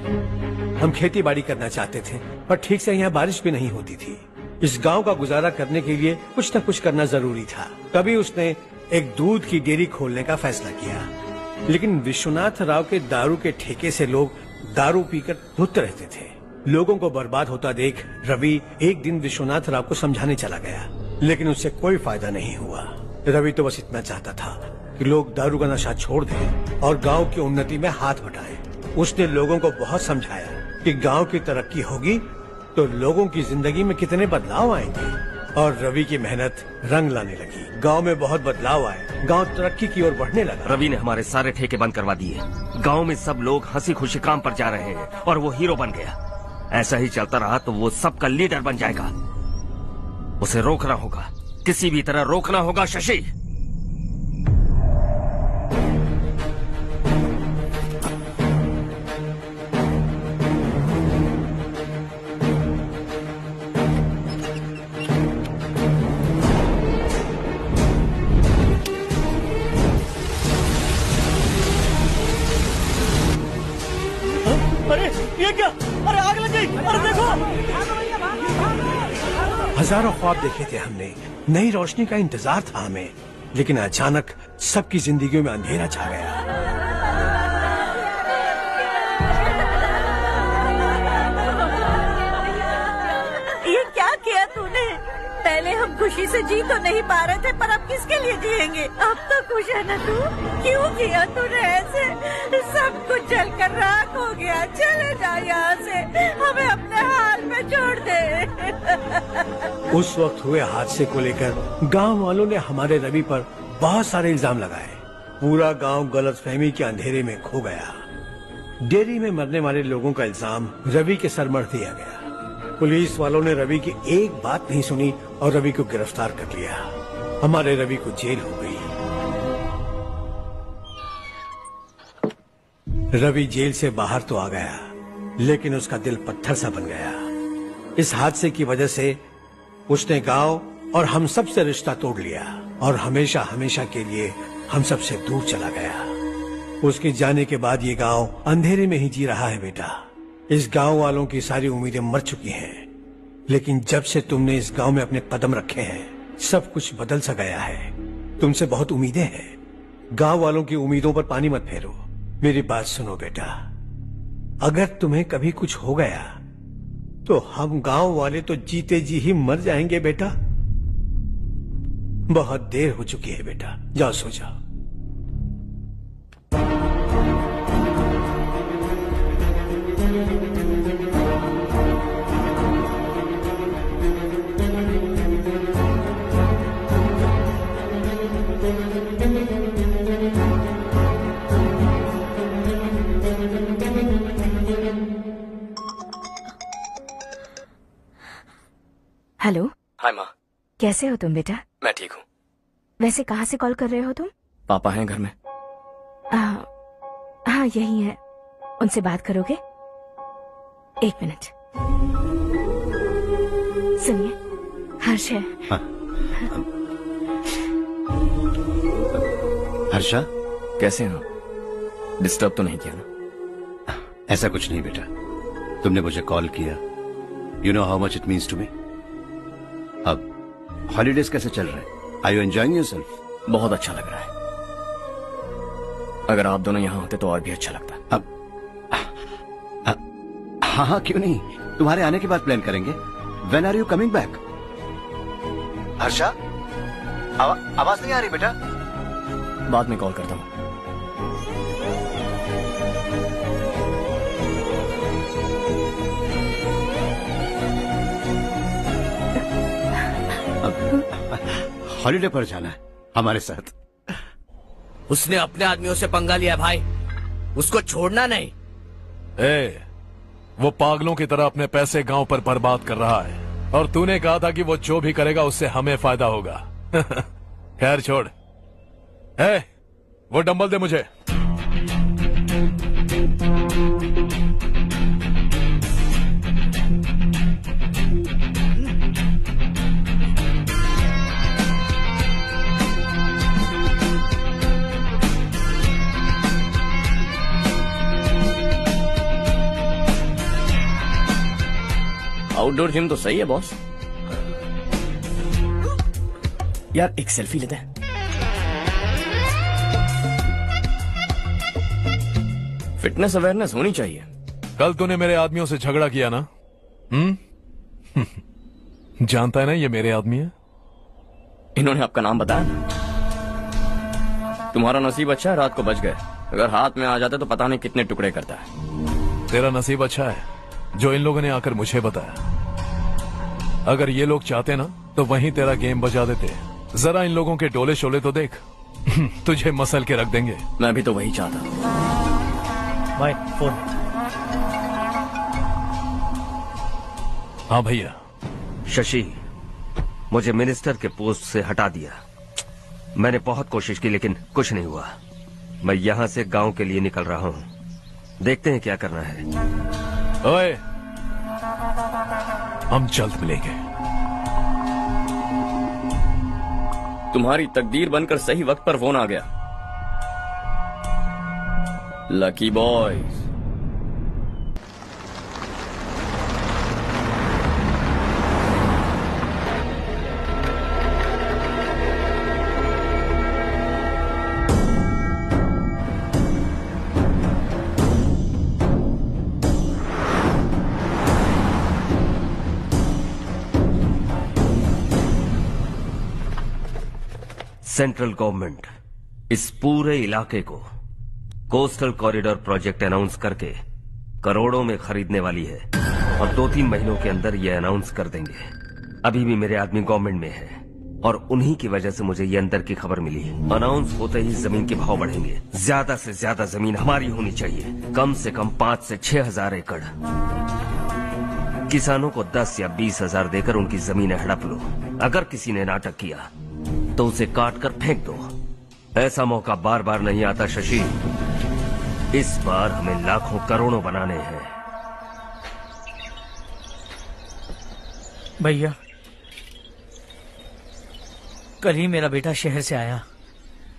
हम खेती बाड़ी करना चाहते थे, पर ठीक से यहाँ बारिश भी नहीं होती थी। इस गांव का गुजारा करने के लिए कुछ न कुछ करना जरूरी था। तभी उसने एक दूध की डेयरी खोलने का फैसला किया, लेकिन विश्वनाथ राव के दारू के ठेके से लोग दारू पीकर धुत रहते थे। लोगों को बर्बाद होता देख रवि एक दिन विश्वनाथ राव को समझाने चला गया, लेकिन उससे कोई फायदा नहीं हुआ। रवि तो बस इतना चाहता था कि लोग दारू का नशा छोड़ दें और गांव की उन्नति में हाथ बटाएं। उसने लोगों को बहुत समझाया कि गांव की तरक्की होगी तो लोगों की जिंदगी में कितने बदलाव आएंगे, और रवि की मेहनत रंग लाने लगी। गांव में बहुत बदलाव आए, गांव तरक्की की ओर बढ़ने लगा। रवि ने हमारे सारे ठेके बंद करवा दिए। गांव में सब लोग हंसी खुशी काम पर जा रहे हैं और वो हीरो बन गया। ऐसा ही चलता रहा तो वो सबका लीडर बन जाएगा। उसे रोकना होगा, किसी भी तरह रोकना होगा शशि। अरे ये क्या? अरे आग लग गई! अरे देखो! हजारों ख्वाब देखे थे हमने, नई रोशनी का इंतजार था हमें, लेकिन अचानक सबकी जिंदगियों में अंधेरा छा गया। ये क्या किया तूने? पहले हम खुशी से जी तो नहीं पा रहे थे, पर अब किसके लिए जिएंगे? अब तो खुश है ना तू? क्यों किया तूने ऐसे? सब कुछ जलकर राख हो गया। चले जा यहाँ से, हमें अपने हाल में छोड़ दे। उस वक्त हुए हादसे को लेकर गांव वालों ने हमारे रवि पर बहुत सारे इल्जाम लगाए। पूरा गांव गलतफहमी के अंधेरे में खो गया। डेयरी में मरने वाले लोगों का इल्जाम रवि के सर मढ़ दिया गया। पुलिस वालों ने रवि की एक बात नहीं सुनी और रवि को गिरफ्तार कर लिया। हमारे रवि को जेल हो गई। रवि जेल से बाहर तो आ गया, लेकिन उसका दिल पत्थर सा बन गया। इस हादसे की वजह से उसने गांव और हम सब से रिश्ता तोड़ लिया और हमेशा हमेशा के लिए हम सब से दूर चला गया। उसके जाने के बाद ये गांव अंधेरे में ही जी रहा है बेटा। इस गांव वालों की सारी उम्मीदें मर चुकी हैं, लेकिन जब से तुमने इस गांव में अपने कदम रखे हैं सब कुछ बदल सा गया है। तुमसे बहुत उम्मीदें हैं। गांव वालों की उम्मीदों पर पानी मत फेरो। मेरी बात सुनो बेटा, अगर तुम्हें कभी कुछ हो गया तो हम गांव वाले तो जीते जी ही मर जाएंगे बेटा। बहुत देर हो चुकी है बेटा, जाओ सो जाओ। हेलो। हाय माँ। कैसे हो तुम बेटा? मैं ठीक हूँ। वैसे कहाँ से कॉल कर रहे हो तुम? पापा हैं घर में। हाँ यही है। उनसे बात करोगे? एक मिनट। सुनिए, हर्ष है। हर्षा, कैसे हो? डिस्टर्ब तो नहीं किया ना? ऐसा कुछ नहीं बेटा, तुमने मुझे कॉल किया। You know how much it means to me. अब हॉलीडेज कैसे चल रहे हैं? Are you enjoying yourself? बहुत अच्छा लग रहा है। अगर आप दोनों यहाँ होते तो और भी अच्छा लगता। अब हाँ हाँ क्यों नहीं, तुम्हारे आने के बाद प्लान करेंगे। When are you coming back? Harsha, आवाज नहीं आ रही बेटा। बाद में कॉल करता हूँ। हॉलीडे पर जाना है हमारे साथ। उसने अपने आदमियों से पंगा लिया भाई, उसको छोड़ना नहीं। वो पागलों की तरह अपने पैसे गांव पर बर्बाद कर रहा है और तूने कहा था कि वो जो भी करेगा उससे हमें फायदा होगा। खैर छोड़। वो डंबल दे मुझे। आउटडोर जिम तो सही है बॉस। यार एक सेल्फी लेते हैं। फिटनेस अवेयरनेस होनी चाहिए। कल तूने मेरे आदमियों से झगड़ा किया ना? जानता है ना ये मेरे आदमी है। इन्होंने आपका नाम बताया? तुम्हारा नसीब अच्छा है रात को बच गए, अगर हाथ में आ जाते तो पता नहीं कितने टुकड़े करता है। तेरा नसीब अच्छा है जो इन लोगों ने आकर मुझे बताया। अगर ये लोग चाहते ना तो वहीं तेरा गेम बजा देते। जरा इन लोगों के डोले शोले तो देख। तुझे मसल के रख देंगे। मैं भी तो वही चाहता। भाई फोन। हाँ भैया। शशि, मुझे मिनिस्टर के पोस्ट से हटा दिया। मैंने बहुत कोशिश की लेकिन कुछ नहीं हुआ। मैं यहाँ से गांव के लिए निकल रहा हूँ। देखते हैं क्या करना है। ओए, हम जल्द मिलेंगे। तुम्हारी तकदीर बनकर सही वक्त पर फोन आ गया। Lucky boys. सेंट्रल गवर्नमेंट इस पूरे इलाके को कोस्टल कॉरिडोर प्रोजेक्ट अनाउंस करके करोड़ों में खरीदने वाली है और 2-3 महीनों के अंदर ये अनाउंस कर देंगे। अभी भी मेरे आदमी गवर्नमेंट में है और उन्हीं की वजह से मुझे ये अंदर की खबर मिली। अनाउंस होते ही जमीन के भाव बढ़ेंगे। ज्यादा से ज्यादा जमीन हमारी होनी चाहिए, कम से कम 5 से 6 हजार एकड़। किसानों को 10 या 20 हजार देकर उनकी जमीनें हड़प लो। अगर किसी ने नाटक किया तो उसे काट कर फेंक दो। ऐसा मौका बार बार नहीं आता शशि। इस बार हमें लाखों करोड़ों बनाने हैं। भैया, कल ही मेरा बेटा शहर से आया।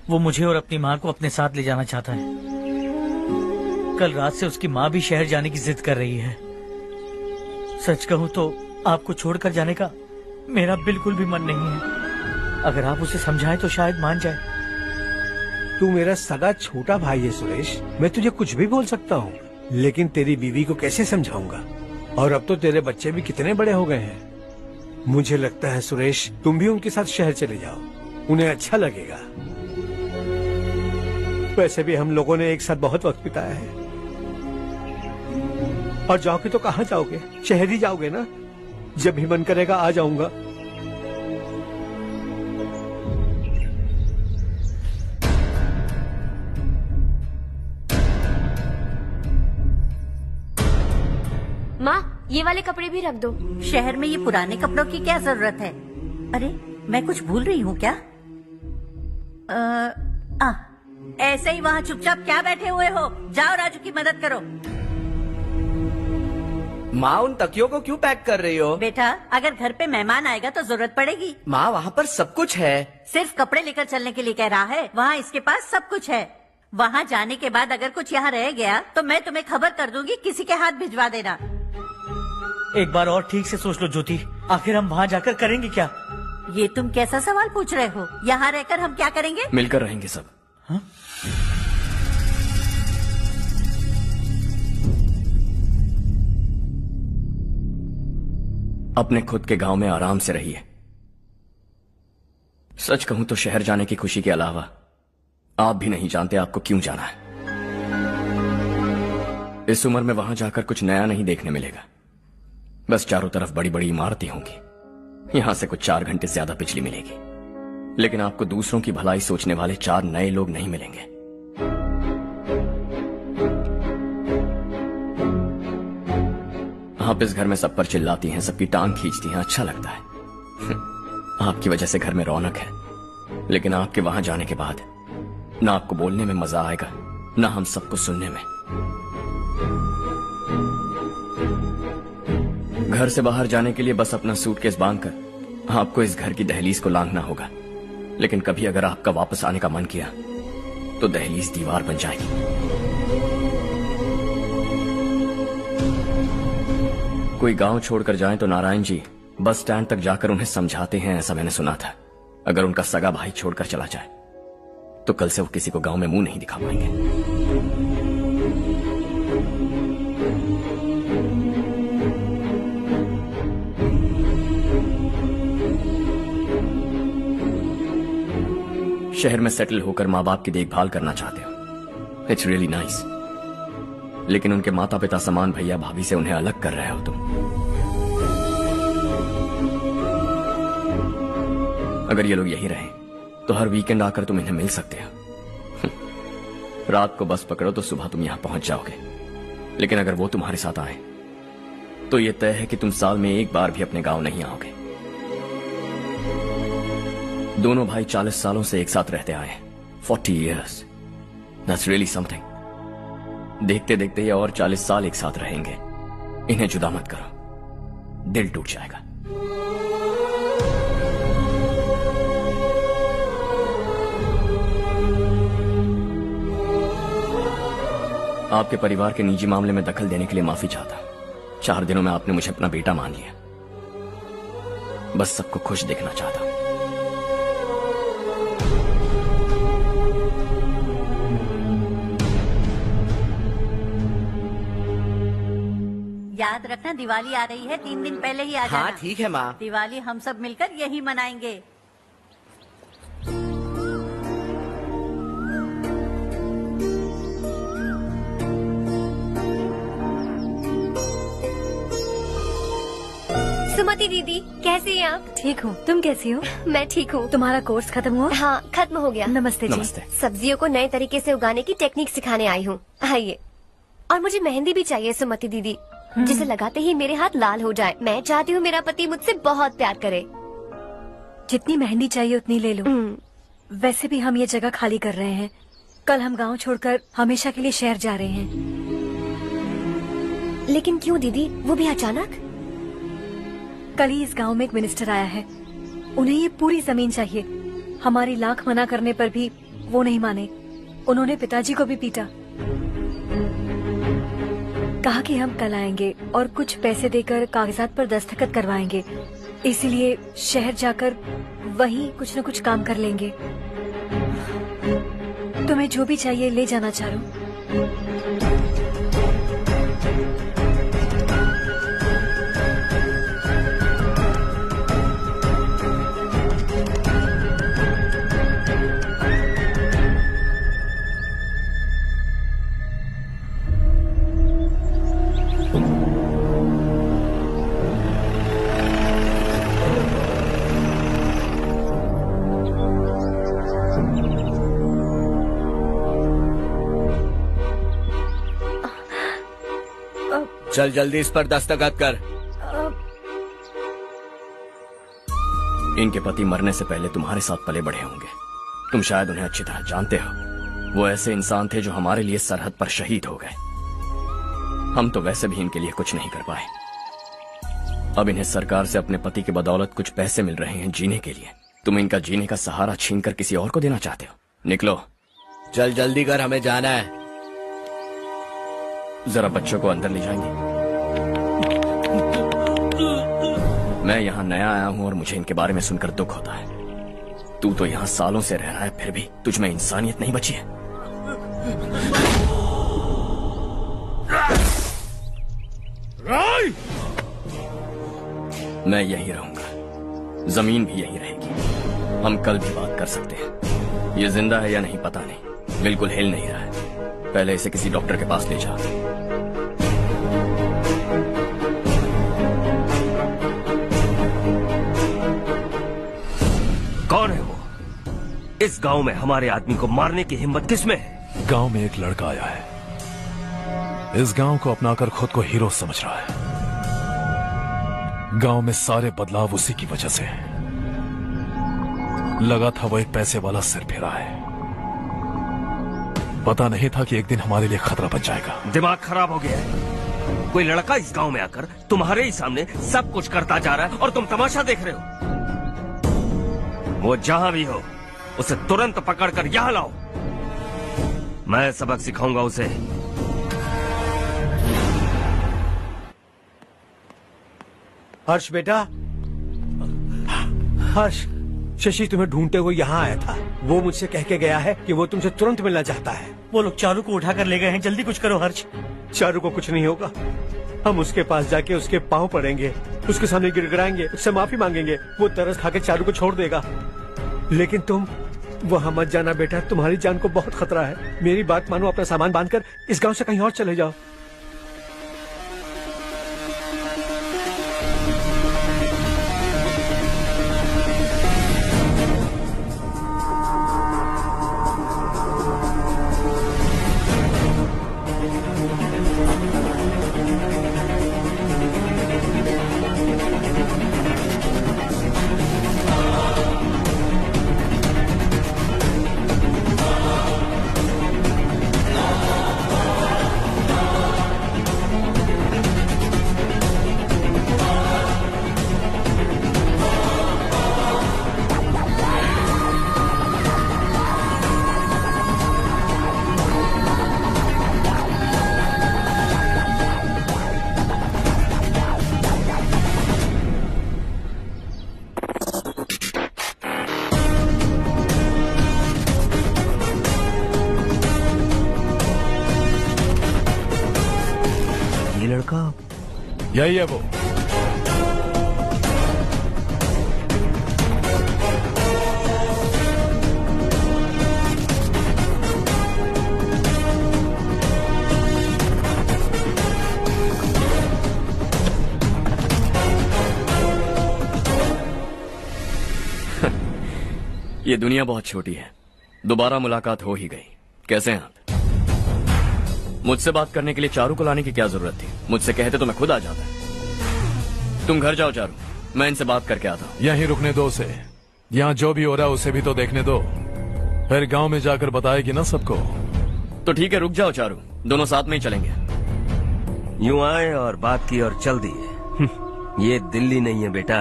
वो मुझे और अपनी माँ को अपने साथ ले जाना चाहता है। कल रात से उसकी माँ भी शहर जाने की जिद कर रही है। सच कहूँ तो आपको छोड़कर जाने का मेरा बिल्कुल भी मन नहीं है। अगर आप उसे समझाएं तो शायद मान जाए। तू मेरा सगा छोटा भाई है सुरेश, मैं तुझे कुछ भी बोल सकता हूँ, लेकिन तेरी बीवी को कैसे समझाऊंगा? और अब तो तेरे बच्चे भी कितने बड़े हो गए हैं। मुझे लगता है सुरेश, तुम भी उनके साथ शहर चले जाओ, उन्हें अच्छा लगेगा। वैसे भी हम लोगों ने एक साथ बहुत वक्त बिताया है। और जाओगे तो कहाँ जाओगे? शहर ही जाओगे ना? जब भी मन करेगा आ जाऊंगा। माँ, ये वाले कपड़े भी रख दो। शहर में ये पुराने कपड़ों की क्या जरूरत है? अरे, मैं कुछ भूल रही हूँ क्या? ऐसे ही वहाँ चुपचाप क्या बैठे हुए हो? जाओ राजू की मदद करो। माँ, उन तकियों को क्यों पैक कर रही हो? बेटा, अगर घर पे मेहमान आएगा तो जरूरत पड़ेगी। माँ, वहाँ पर सब कुछ है। सिर्फ कपड़े लेकर चलने के लिए कह रहा है? वहाँ इसके पास सब कुछ है। वहाँ जाने के बाद अगर कुछ यहाँ रह गया तो मैं तुम्हें खबर कर दूंगी, किसी के हाथ भिजवा देना। एक बार और ठीक से सोच लो ज्योति, आखिर हम वहाँ जाकर करेंगे क्या? ये तुम कैसा सवाल पूछ रहे हो? यहाँ रहकर हम क्या करेंगे? मिलकर रहेंगे सब। हाँ? अपने खुद के गांव में आराम से रहिए। सच कहूं तो शहर जाने की खुशी के अलावा आप भी नहीं जानते आपको क्यों जाना है। इस उम्र में वहां जाकर कुछ नया नहीं देखने मिलेगा। बस चारों तरफ बड़ी बड़ी इमारतें होंगी। यहां से कुछ 4 घंटे ज्यादा बिजली मिलेगी, लेकिन आपको दूसरों की भलाई सोचने वाले 4 नए लोग नहीं मिलेंगे। आप इस घर में सब पर चिल्लाती हैं, सबकी टांग खींचती हैं, अच्छा लगता है। आपकी वजह से घर में रौनक है, लेकिन आपके वहां जाने के बाद ना आपको बोलने में मजा आएगा, ना हम सबको सुनने में। घर से बाहर जाने के लिए बस अपना सूटकेस बांधकर आपको इस घर की दहलीज को लांघना होगा, लेकिन कभी अगर आपका वापस आने का मन किया तो दहलीज दीवार बन जाएगी। कोई गांव छोड़कर जाए तो नारायण जी बस स्टैंड तक जाकर उन्हें समझाते हैं, ऐसा मैंने सुना था। अगर उनका सगा भाई छोड़कर चला जाए तो कल से वो किसी को गांव में मुंह नहीं दिखा पाएंगे। शहर में सेटल होकर माँ बाप की देखभाल करना चाहते हो, इट्स रियली नाइस, लेकिन उनके माता पिता समान भैया भाभी से उन्हें अलग कर रहे हो तुम। अगर ये लोग यहीं रहें तो हर वीकेंड आकर तुम इन्हें मिल सकते हो। रात को बस पकड़ो तो सुबह तुम यहां पहुंच जाओगे, लेकिन अगर वो तुम्हारे साथ आए तो ये तय है कि तुम साल में एक बार भी अपने गांव नहीं आओगे। दोनों भाई 40 सालों से एक साथ रहते आए, 40 years, that's really something। देखते देखते ये और 40 साल एक साथ रहेंगे। इन्हें जुदा मत करो, दिल टूट जाएगा। आपके परिवार के निजी मामले में दखल देने के लिए माफी चाहता हूं। 4 दिनों में आपने मुझे अपना बेटा मान लिया। बस सबको खुश देखना चाहता हूं। याद रखना, दिवाली आ रही है, 3 दिन पहले ही आ जाना। हाँ ठीक है माँ। दिवाली हम सब मिलकर यही मनाएंगे। सुमति दीदी, कैसी हैं आप? ठीक हूँ, तुम कैसी हो? मैं ठीक हूँ। तुम्हारा कोर्स खत्म हुआ? हाँ, खत्म हो गया। नमस्ते जी। नमस्ते। सब्जियों को नए तरीके से उगाने की टेक्निक सिखाने आई हूँ। आइए। और मुझे मेहंदी भी चाहिए सुमति दीदी, जिसे लगाते ही मेरे हाथ लाल हो जाए। मैं चाहती हूँ मेरा पति मुझसे बहुत प्यार करे। जितनी मेहंदी चाहिए उतनी ले लो। वैसे भी हम ये जगह खाली कर रहे हैं। कल हम गांव छोड़कर हमेशा के लिए शहर जा रहे हैं। लेकिन क्यों दीदी, वो भी अचानक? कल ही इस गांव में एक मिनिस्टर आया है, उन्हें ये पूरी जमीन चाहिए। हमारी लाख मना करने पर भी वो नहीं माने। उन्होंने पिताजी को भी पीटा। कहा कि हम कल आएंगे और कुछ पैसे देकर कागजात पर दस्तखत करवाएंगे। इसीलिए शहर जाकर वहीं कुछ न कुछ काम कर लेंगे। तुम्हें जो भी चाहिए ले जाना चारू। चल जल्दी इस पर दस्तखत कर। इनके पति मरने से पहले तुम्हारे साथ पले बढ़े होंगे। तुम शायद उन्हें अच्छी तरह जानते हो। वो ऐसे इंसान थे जो हमारे लिए सरहद पर शहीद हो गए। हम तो वैसे भी इनके लिए कुछ नहीं कर पाए। अब इन्हें सरकार से अपने पति की बदौलत कुछ पैसे मिल रहे हैं जीने के लिए। तुम इनका जीने का सहारा छीनकर किसी और को देना चाहते हो? निकलो। चल जल्दी कर, हमें जाना है। जरा बच्चों को अंदर ले जाएंगे। मैं यहाँ नया आया हूँ और मुझे इनके बारे में सुनकर दुख होता है। तू तो यहाँ सालों से रह रहा है, फिर भी तुझ में इंसानियत नहीं बची है। मैं यहीं रहूंगा, जमीन भी यहीं रहेगी। हम कल भी बात कर सकते हैं। ये जिंदा है या नहीं पता नहीं, बिल्कुल हिल नहीं रहा है। पहले इसे किसी डॉक्टर के पास ले जा। कौन है वो? इस गांव में हमारे आदमी को मारने की हिम्मत किसमें है? गांव में एक लड़का आया है। इस गांव को अपनाकर खुद को हीरो समझ रहा है। गांव में सारे बदलाव उसी की वजह से हैं। लगा था वो एक पैसे वाला सिर फेरा है। पता नहीं था कि एक दिन हमारे लिए खतरा बन जाएगा। दिमाग खराब हो गया है। कोई लड़का इस गांव में आकर तुम्हारे ही सामने सब कुछ करता जा रहा है और तुम तमाशा देख रहे हो। वो जहां भी हो उसे तुरंत पकड़कर यहां लाओ। मैं सबक सिखाऊंगा उसे। हर्ष बेटा, हर्ष, शशि तुम्हें ढूंढते हुए यहाँ आया था। वो मुझसे कह के गया है कि वो तुमसे तुरंत मिलना चाहता है। वो लोग चारू को उठाकर ले गए हैं। जल्दी कुछ करो हर्ष। चारू को कुछ नहीं होगा। हम उसके पास जाके उसके पांव पड़ेंगे, उसके सामने गिड़गिड़ाएंगे, उससे माफी मांगेंगे। वो तरस खा के चारू को छोड़ देगा। लेकिन तुम वहां मत जाना बेटा, तुम्हारी जान को बहुत खतरा है। मेरी बात मानो, अपना सामान बांधकर इस गांव से कहीं और चले जाओ। यही है वो। ये दुनिया बहुत छोटी है। दोबारा मुलाकात हो ही गई। कैसे हैं आप? मुझसे बात करने के लिए चारू को लाने की क्या जरूरत थी? मुझसे कहते तो मैं खुद आ जाता। तुम घर जाओ चारू, मैं इनसे बात करके आता हूँ। यहीं रुकने दो उसे। यहाँ जो भी हो रहा है उसे भी तो देखने दो। फिर गांव में जाकर बताएगी ना सबको। तो ठीक है, रुक जाओ चारू, दोनों साथ में ही चलेंगे। यूं आए और बात की और चल दिए। ये दिल्ली नहीं है बेटा,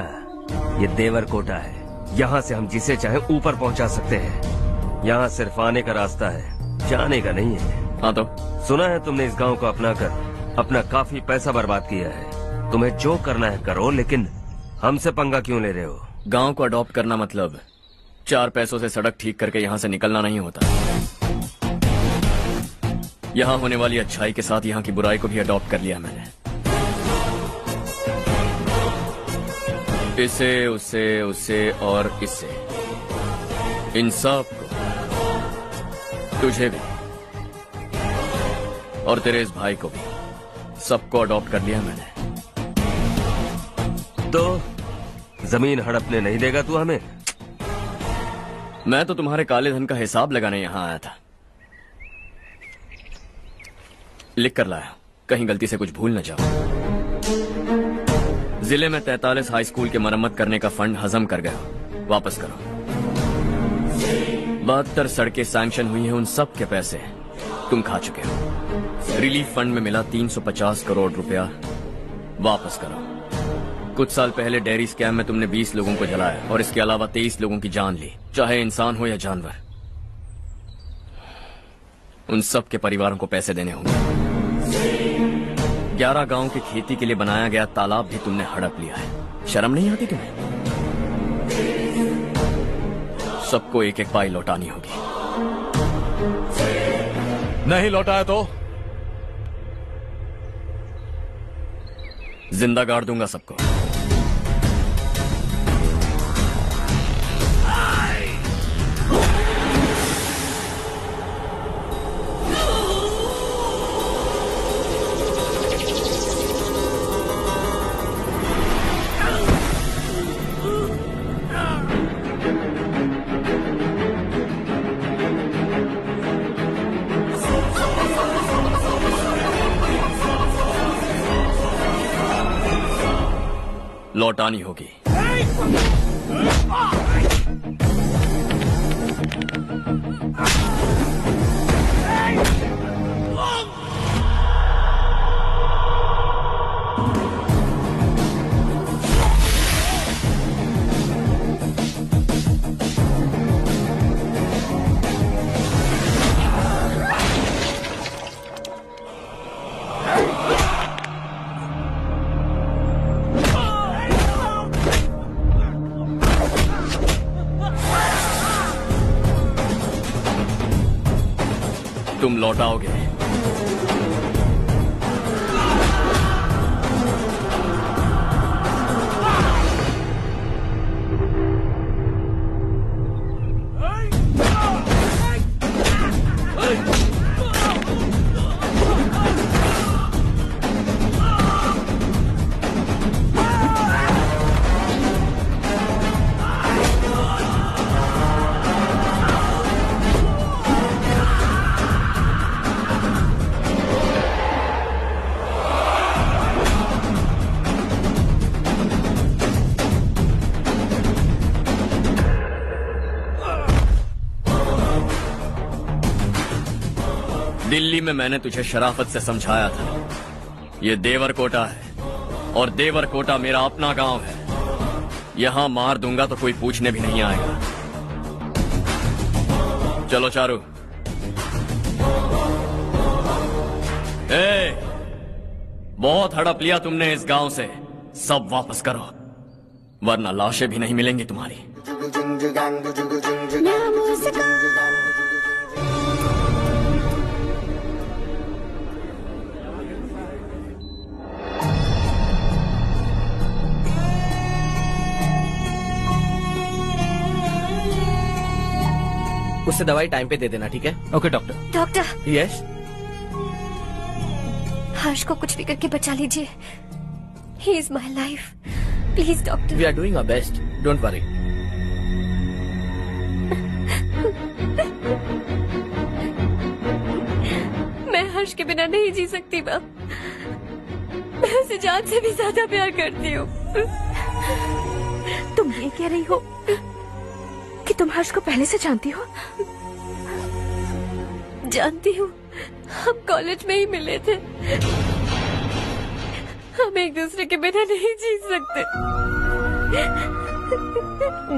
ये देवरकोटा है। यहाँ से हम जिसे चाहे ऊपर पहुँचा सकते हैं। यहाँ सिर्फ आने का रास्ता है, जाने का नहीं है। हाँ तो सुना है तुमने इस गांव को अपना कर अपना काफी पैसा बर्बाद किया है। तुम्हें जो करना है करो, लेकिन हमसे पंगा क्यों ले रहे हो? गांव को अडॉप्ट करना मतलब 4 पैसों से सड़क ठीक करके यहाँ से निकलना नहीं होता। यहाँ होने वाली अच्छाई के साथ यहाँ की बुराई को भी अडॉप्ट कर लिया मैंने। इसे, उसे और इससे, इन सब को, तुझे भी और तेरे इस भाई को भी, सबको अडॉप्ट कर लिया मैंने। तो जमीन हड़पने नहीं देगा तू हमें? मैं तो तुम्हारे काले धन का हिसाब लगाने यहाँ आया था। लिख कर लाया, कहीं गलती से कुछ भूल न जाओ। जिले में 43 हाई स्कूल के मरम्मत करने का फंड हजम कर गया, वापस करो। 72 सड़कें सैंक्शन हुई हैं, उन सब के पैसे तुम खा चुके हो। रिलीफ फंड में मिला 350 करोड़ रुपया, वापस करो। कुछ साल पहले डेयरी स्कैम में तुमने 20 लोगों को जलाया और इसके अलावा 23 लोगों की जान ली, चाहे इंसान हो या जानवर। उन सब के परिवारों को पैसे देने होंगे। 11 गांव की खेती के लिए बनाया गया तालाब भी तुमने हड़प लिया है। शर्म नहीं आती तुम्हें? सबको एक एक पाई लौटानी होगी। नहीं लौटाया तो जिंदा गाड़ दूंगा सबको। लौटानी होगी। तुम लौटाओगे। दिल्ली में मैंने तुझे शराफत से समझाया था, ये देवरकोटा है और देवरकोटा मेरा अपना गांव है। यहां मार दूंगा तो कोई पूछने भी नहीं आएगा। चलो चारू। बहुत हड़प लिया तुमने इस गांव से, सब वापस करो वरना लाशें भी नहीं मिलेंगी तुम्हारी। उससे दवाई टाइम पे दे देना, ठीक है? Okay doctor. Doctor. Yes. Harsh को कुछ भी करके बचा लीजिए। He is my life, please doctor. We are doing our best, don't worry. मैं हर्ष के बिना नहीं जी सकती मैम। मैं उसे जान से भी ज्यादा प्यार करती हूँ। तुम ये कह रही हो कि तुम हर्ष को पहले से जानती हो? जानती हूँ, हम कॉलेज में ही मिले थे। हम एक दूसरे के बिना नहीं जी सकते।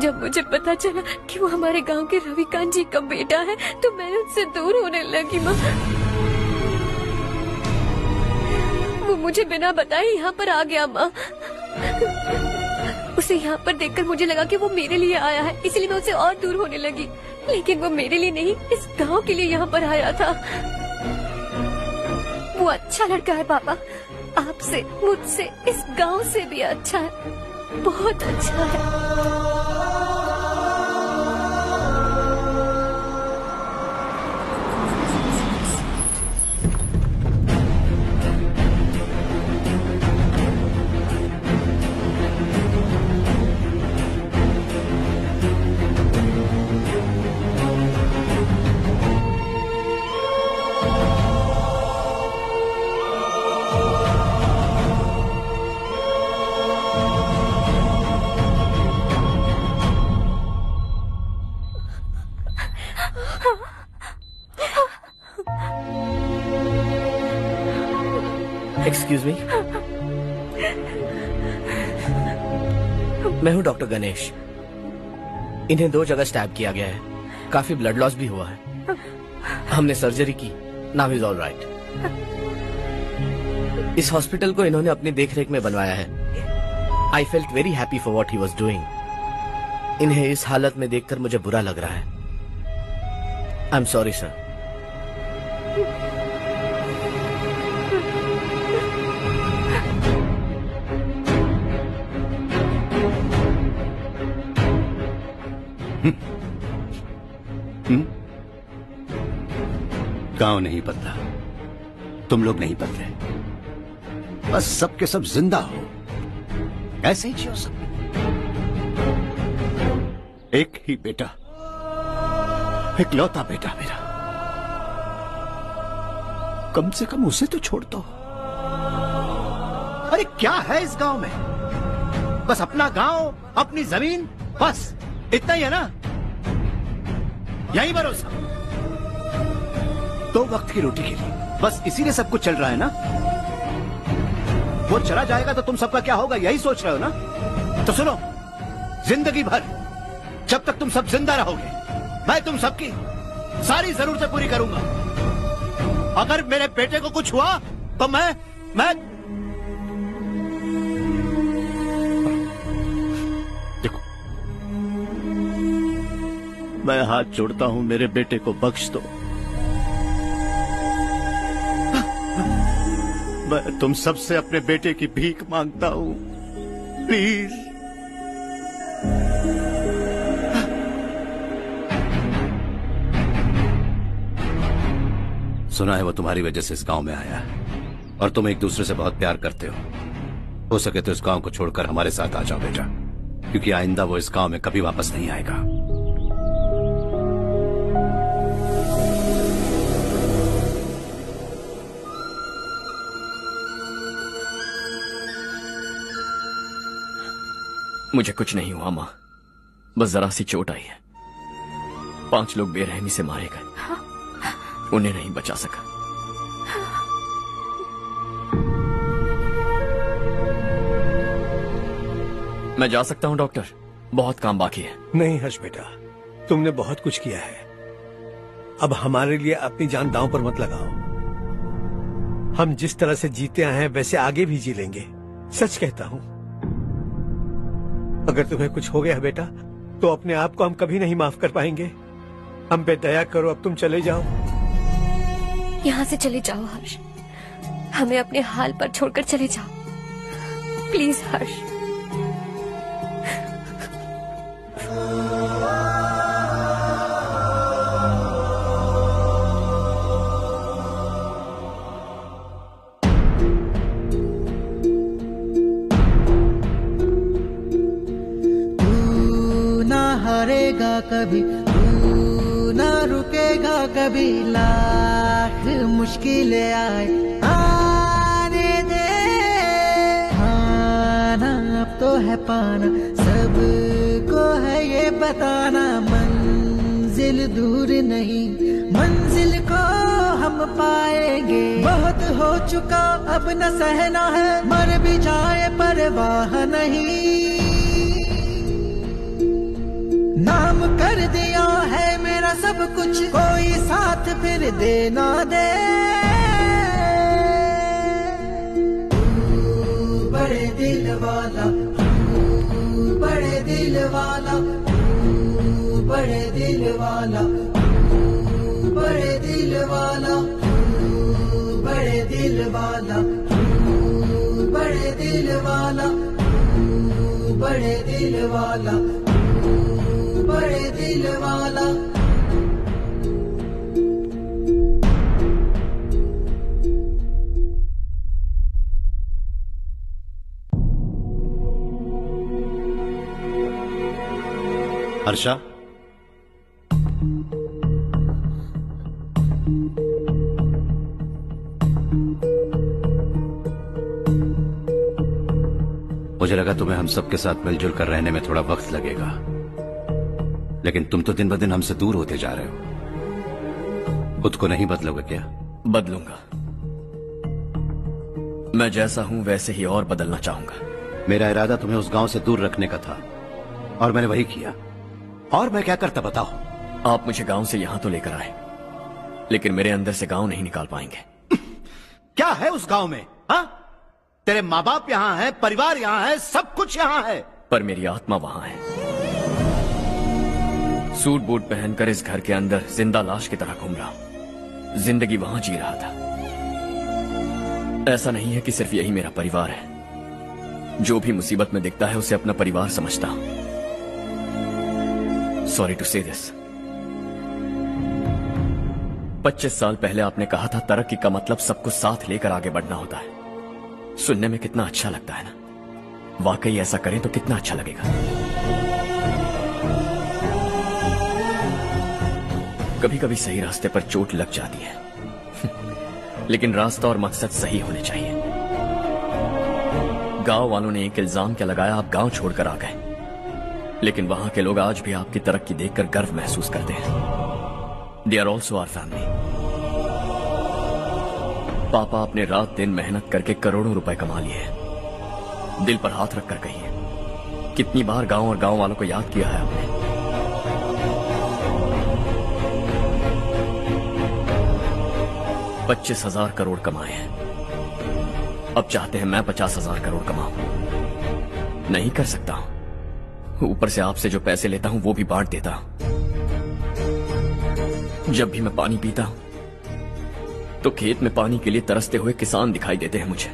जब मुझे पता चला कि वो हमारे गांव के रविकांत जी का बेटा है तो मैं उससे दूर होने लगी माँ। वो मुझे बिना बताए यहाँ पर आ गया माँ। उसे यहाँ पर देखकर मुझे लगा कि वो मेरे लिए आया है, इसलिए मैं उससे और दूर होने लगी। लेकिन वो मेरे लिए नहीं, इस गांव के लिए यहाँ पर आया था। वो अच्छा लड़का है पापा, आपसे, मुझसे, इस गांव से भी अच्छा है, बहुत अच्छा है। एक्सक्यूज मी, मैं हूं डॉक्टर गणेश। इन्हें 2 जगह स्टैब किया गया है, काफी ब्लड लॉस भी हुआ है। हमने सर्जरी की, नाउ इज ऑल राइट। इस हॉस्पिटल को इन्होंने अपनी देखरेख में बनवाया है। I felt very happy for what he was doing. इन्हें इस हालत में देखकर मुझे बुरा लग रहा है। I am sorry sir. गांव नहीं बदला, तुम लोग नहीं बदले, बस सबके सब जिंदा हो, ऐसे ही जियो सब। एक ही बेटा, इकलौता बेटा मेरा, कम से कम उसे तो छोड़ दो। अरे क्या है इस गांव में? बस अपना गांव, अपनी जमीन, बस इतना ही है ना? यही भरोसा, 2 वक्त की रोटी के लिए, बस इसीलिए सब कुछ चल रहा है ना? वो चला जाएगा तो तुम सबका क्या होगा, यही सोच रहे हो ना? तो सुनो, जिंदगी भर जब तक तुम सब जिंदा रहोगे, मैं तुम सबकी सारी जरूरतें पूरी करूंगा। अगर मेरे बेटे को कुछ हुआ तो मैं देखो, मैं हाथ जोड़ता हूं, मेरे बेटे को बख्श दो। मैं तुम सबसे अपने बेटे की भीख मांगता हूं, प्लीज। सुना है वो तुम्हारी वजह से इस गांव में आया है और तुम एक दूसरे से बहुत प्यार करते हो सके तो इस गांव को छोड़कर हमारे साथ आ जाओ बेटा, क्योंकि आइंदा वो इस गांव में कभी वापस नहीं आएगा। मुझे कुछ नहीं हुआ माँ, बस जरा सी चोट आई है। 5 लोग बेरहमी से मारे गए, उन्हें नहीं बचा सका। मैं जा सकता हूँ डॉक्टर, बहुत काम बाकी है। नहीं हर्ष बेटा, तुमने बहुत कुछ किया है, अब हमारे लिए अपनी जान दांव पर मत लगाओ। हम जिस तरह से जीते आए हैं वैसे आगे भी जी लेंगे, सच कहता हूँ। अगर तुम्हें कुछ हो गया बेटा तो अपने आप को हम कभी नहीं माफ कर पाएंगे। हम पे दया करो, अब तुम चले जाओ। यहाँ से चले जाओ हर्ष, हमें अपने हाल पर छोड़कर चले जाओ, प्लीज हर्ष। हारेगा कभी, तू ना रुकेगा कभी, लाख मुश्किलें आए आने दे। खाना अब तो है पाना, सबको है ये बताना, मंजिल दूर नहीं, मंजिल को हम पाएंगे। बहुत हो चुका अब न सहना है, मर भी जाए परवाह नहीं। नाम कर दिया है मेरा सब कुछ, कोई साथ फिर दे ना दे। बड़े दिल वाला, बड़े दिल वाला, बड़े दिल वाला, बड़े दिल वाला, बड़े दिल वाला, बड़े दिल वाला, बड़े दिल वाला, बड़े दिल वाला। हर्षा, मुझे लगा तुम्हें हम सबके साथ मिलजुल कर रहने में थोड़ा वक्त लगेगा, लेकिन तुम तो दिन ब दिन हमसे दूर होते जा रहे हो। खुद को नहीं बदलोगे क्या? बदलूंगा। मैं जैसा हूं वैसे ही और बदलना चाहूंगा। मेरा इरादा तुम्हें उस गांव से दूर रखने का था और मैंने वही किया। और मैं क्या करता बताओ? आप मुझे गांव से यहां तो लेकर आए, लेकिन मेरे अंदर से गांव नहीं निकाल पाएंगे। क्या है उस गांव में? हाँ, तेरे माँ बाप यहाँ है, परिवार यहाँ है, सब कुछ यहाँ है, पर मेरी आत्मा वहां है। सूट बूट पहनकर इस घर के अंदर जिंदा लाश की तरह घूम रहा हूं। जिंदगी वहां जी रहा था। ऐसा नहीं है कि सिर्फ यही मेरा परिवार है। जो भी मुसीबत में दिखता है उसे अपना परिवार समझता हूं। सॉरी टू से दिस। 25 साल पहले आपने कहा था तरक्की का मतलब सबको साथ लेकर आगे बढ़ना होता है। सुनने में कितना अच्छा लगता है ना? वाकई ऐसा करें तो कितना अच्छा लगेगा। कभी कभी सही रास्ते पर चोट लग जाती है, लेकिन रास्ता और मकसद सही होने चाहिए। गांव वालों ने एक इल्जाम क्या लगाया, आप गांव छोड़कर आ गए, लेकिन वहां के लोग आज भी आपकी तरक्की देखकर गर्व महसूस करते हैं। They are also our family. पापा आपने रात दिन मेहनत करके करोड़ों रुपए कमा लिए हैं। दिल पर हाथ रखकर कहिए, कितनी बार गांव और गांव वालों को याद किया है आपने? $25,000 करोड़ कमाए हैं। अब चाहते हैं मैं 50,000 करोड़ कमाऊं। नहीं कर सकता हूं। ऊपर से आपसे जो पैसे लेता हूं वो भी बांट देता हूं। जब भी मैं पानी पीता हूं तो खेत में पानी के लिए तरसते हुए किसान दिखाई देते हैं मुझे।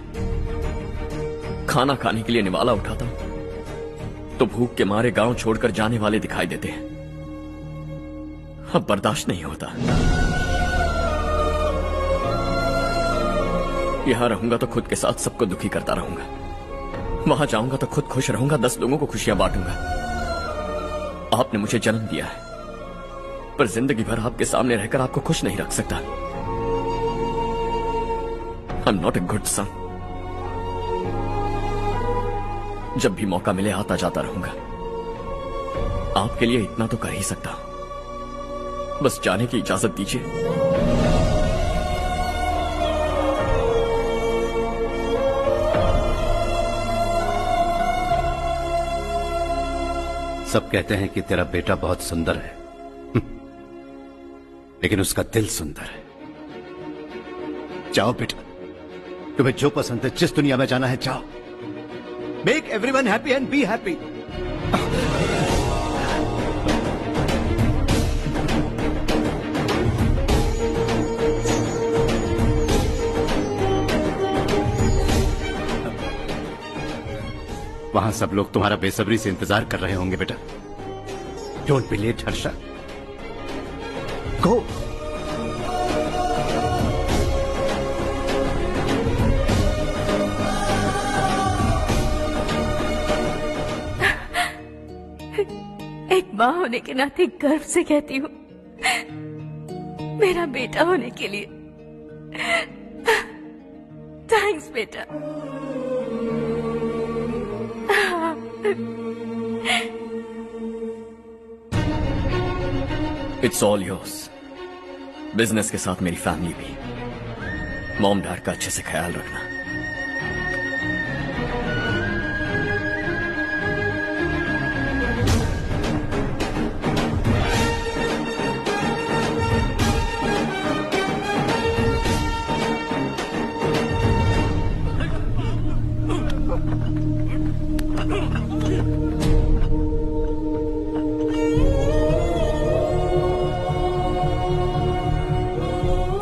खाना खाने के लिए निवाला उठाता हूं तो भूख के मारे गांव छोड़कर जाने वाले दिखाई देते हैं। अब बर्दाश्त नहीं होता। यहां रहूंगा तो खुद के साथ सबको दुखी करता रहूंगा, वहां जाऊंगा तो खुद खुश रहूंगा, 10 लोगों को खुशियां बांटूंगा। आपने मुझे जन्म दिया है, पर जिंदगी भर आपके सामने रहकर आपको खुश नहीं रख सकता। I am not a good son. जब भी मौका मिले आता जाता रहूंगा। आपके लिए इतना तो कर ही सकता हूं। बस जाने की इजाजत दीजिए। सब कहते हैं कि तेरा बेटा बहुत सुंदर है, लेकिन उसका दिल सुंदर है। जाओ बेटा, तुम्हें जो पसंद है, जिस दुनिया में जाना है जाओ। Make everyone happy and be happy. वहां सब लोग तुम्हारा बेसब्री से इंतजार कर रहे होंगे बेटा। डोंट बी लेट हर्षा, गो। एक माँ होने के नाते गर्व से कहती हूँ, मेरा बेटा होने के लिए थैंक्स बेटा। It's all yours. बिजनेस के साथ मेरी फैमिली भी। मॉम डैड का अच्छे से ख्याल रखना।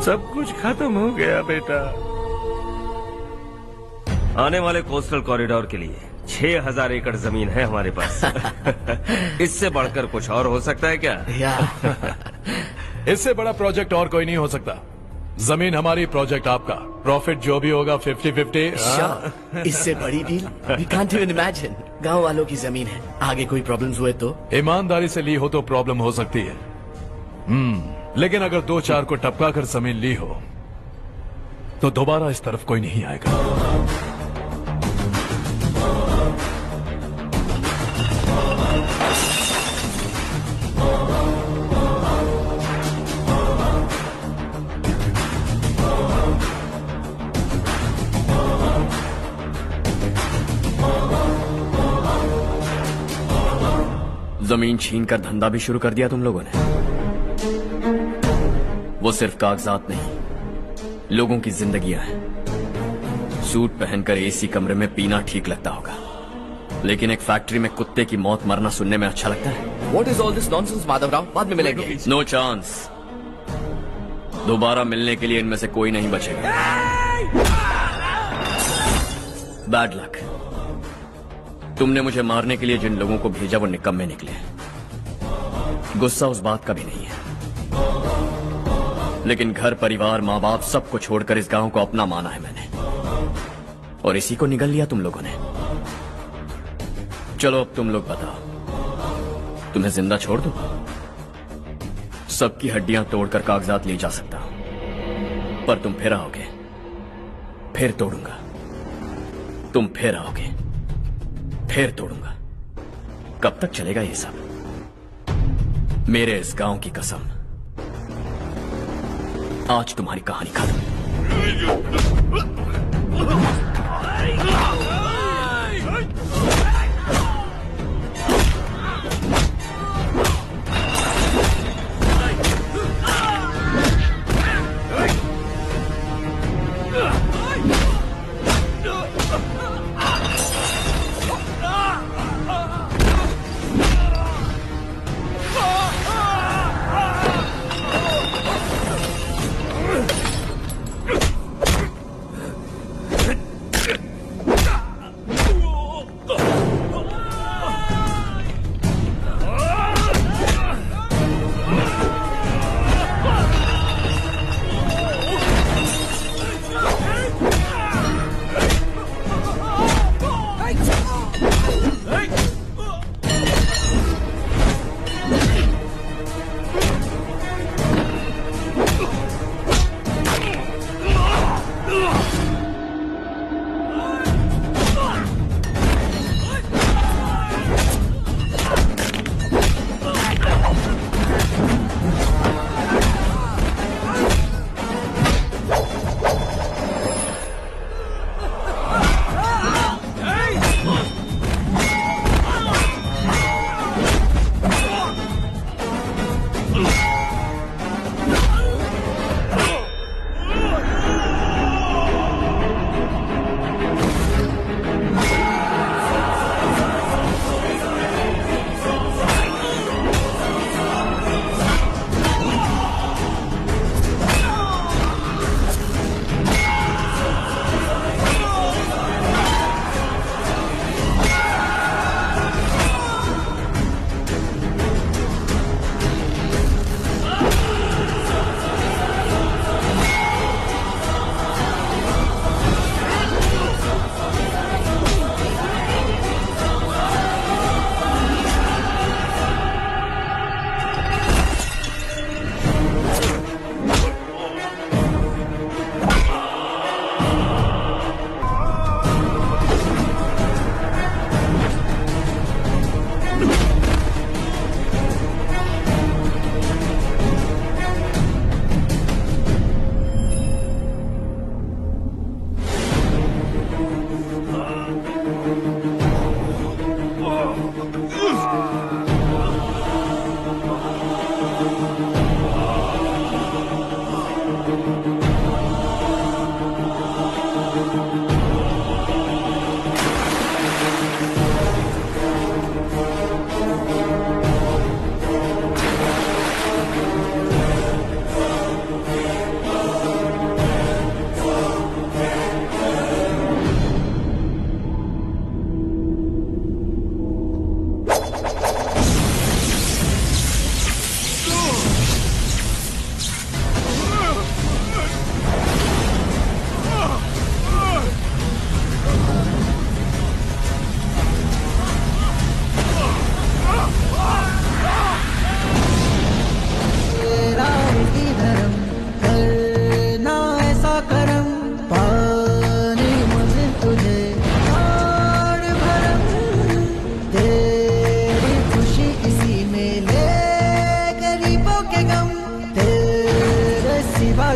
सब कुछ खत्म हो गया बेटा। आने वाले कोस्टल कॉरिडोर के लिए 6000 एकड़ जमीन है हमारे पास। इससे बढ़कर कुछ और हो सकता है क्या? इससे बड़ा प्रोजेक्ट और कोई नहीं हो सकता। जमीन हमारी, प्रोजेक्ट आपका। प्रॉफिट जो भी होगा 50-50। इससे बड़ी deal we can't even imagine. गांव वालों की जमीन है, आगे कोई प्रॉब्लम्स हुए तो? ईमानदारी से ली हो तो प्रॉब्लम हो सकती है, लेकिन अगर 2-4 को टपका कर जमीन ली हो तो दोबारा इस तरफ कोई नहीं आएगा। जमीन छीन कर धंधा भी शुरू कर दिया तुम लोगों ने। वो सिर्फ कागजात नहीं, लोगों की जिंदगियां हैं। सूट पहनकर एसी कमरे में पीना ठीक लगता होगा, लेकिन एक फैक्ट्री में कुत्ते की मौत मरना सुनने में अच्छा लगता है। What is all this nonsense, Madhavrao? बाद में मिलेंगे। No chance. दोबारा मिलने के लिए इनमें से कोई नहीं बचेगा। Bad luck. तुमने मुझे मारने के लिए जिन लोगों को भेजा वो निकम्मे निकले। गुस्सा उस बात का भी नहीं है, लेकिन घर परिवार माँ बाप सबको छोड़कर इस गांव को अपना माना है मैंने, और इसी को निगल लिया तुम लोगों ने। चलो अब तुम लोग बताओ, तुम्हें जिंदा छोड़ दूं? सबकी हड्डियां तोड़कर कागजात ले जा सकता हूं, पर तुम फिर आओगे, फिर तोड़ूंगा। तुम फिर आओगे, फिर तोड़ूंगा। कब तक चलेगा ये सब? मेरे इस गांव की कसम, आज तुम्हारी कहानी खत्म।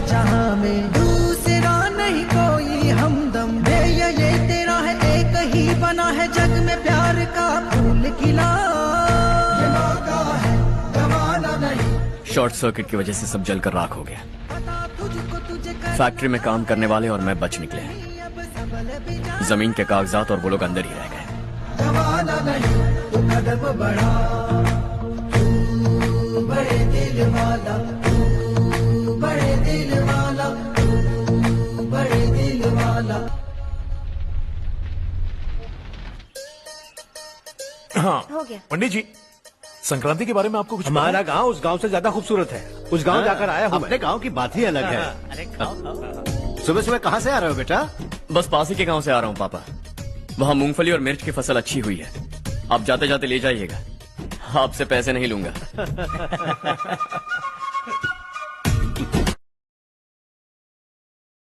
जहां में दूसरा नहीं कोई हमदम है, ये तेरा है एक ही बना है जग में प्यार का फूल खिला, ये मौका है गवाना नहीं। शॉर्ट सर्किट की वजह से सब जलकर राख हो गया। फैक्ट्री में काम करने वाले और मैं बच निकले। जमीन के कागजात और वो लोग अंदर ही रह गए। गवाना नहीं तो कदम बढ़ा, तू बड़े दिल वाला, तू बड़े दिल वाला, तू बड़े दिल वाला। हाँ हो गया। पंडित जी, संक्रांति के बारे में आपको कुछ हमारा गांव उस गांव से ज्यादा खूबसूरत है। उस गांव जाकर आया हूँ। अपने गांव की बात ही अलग है। अरे खाओ खाओ। सुबह सुबह कहाँ से आ रहे हो बेटा? बस पास ही के गांव से आ रहा हूँ पापा। वहाँ मूंगफली और मिर्च की फसल अच्छी हुई है, आप जाते जाते ले जाइएगा। आपसे पैसे नहीं लूंगा।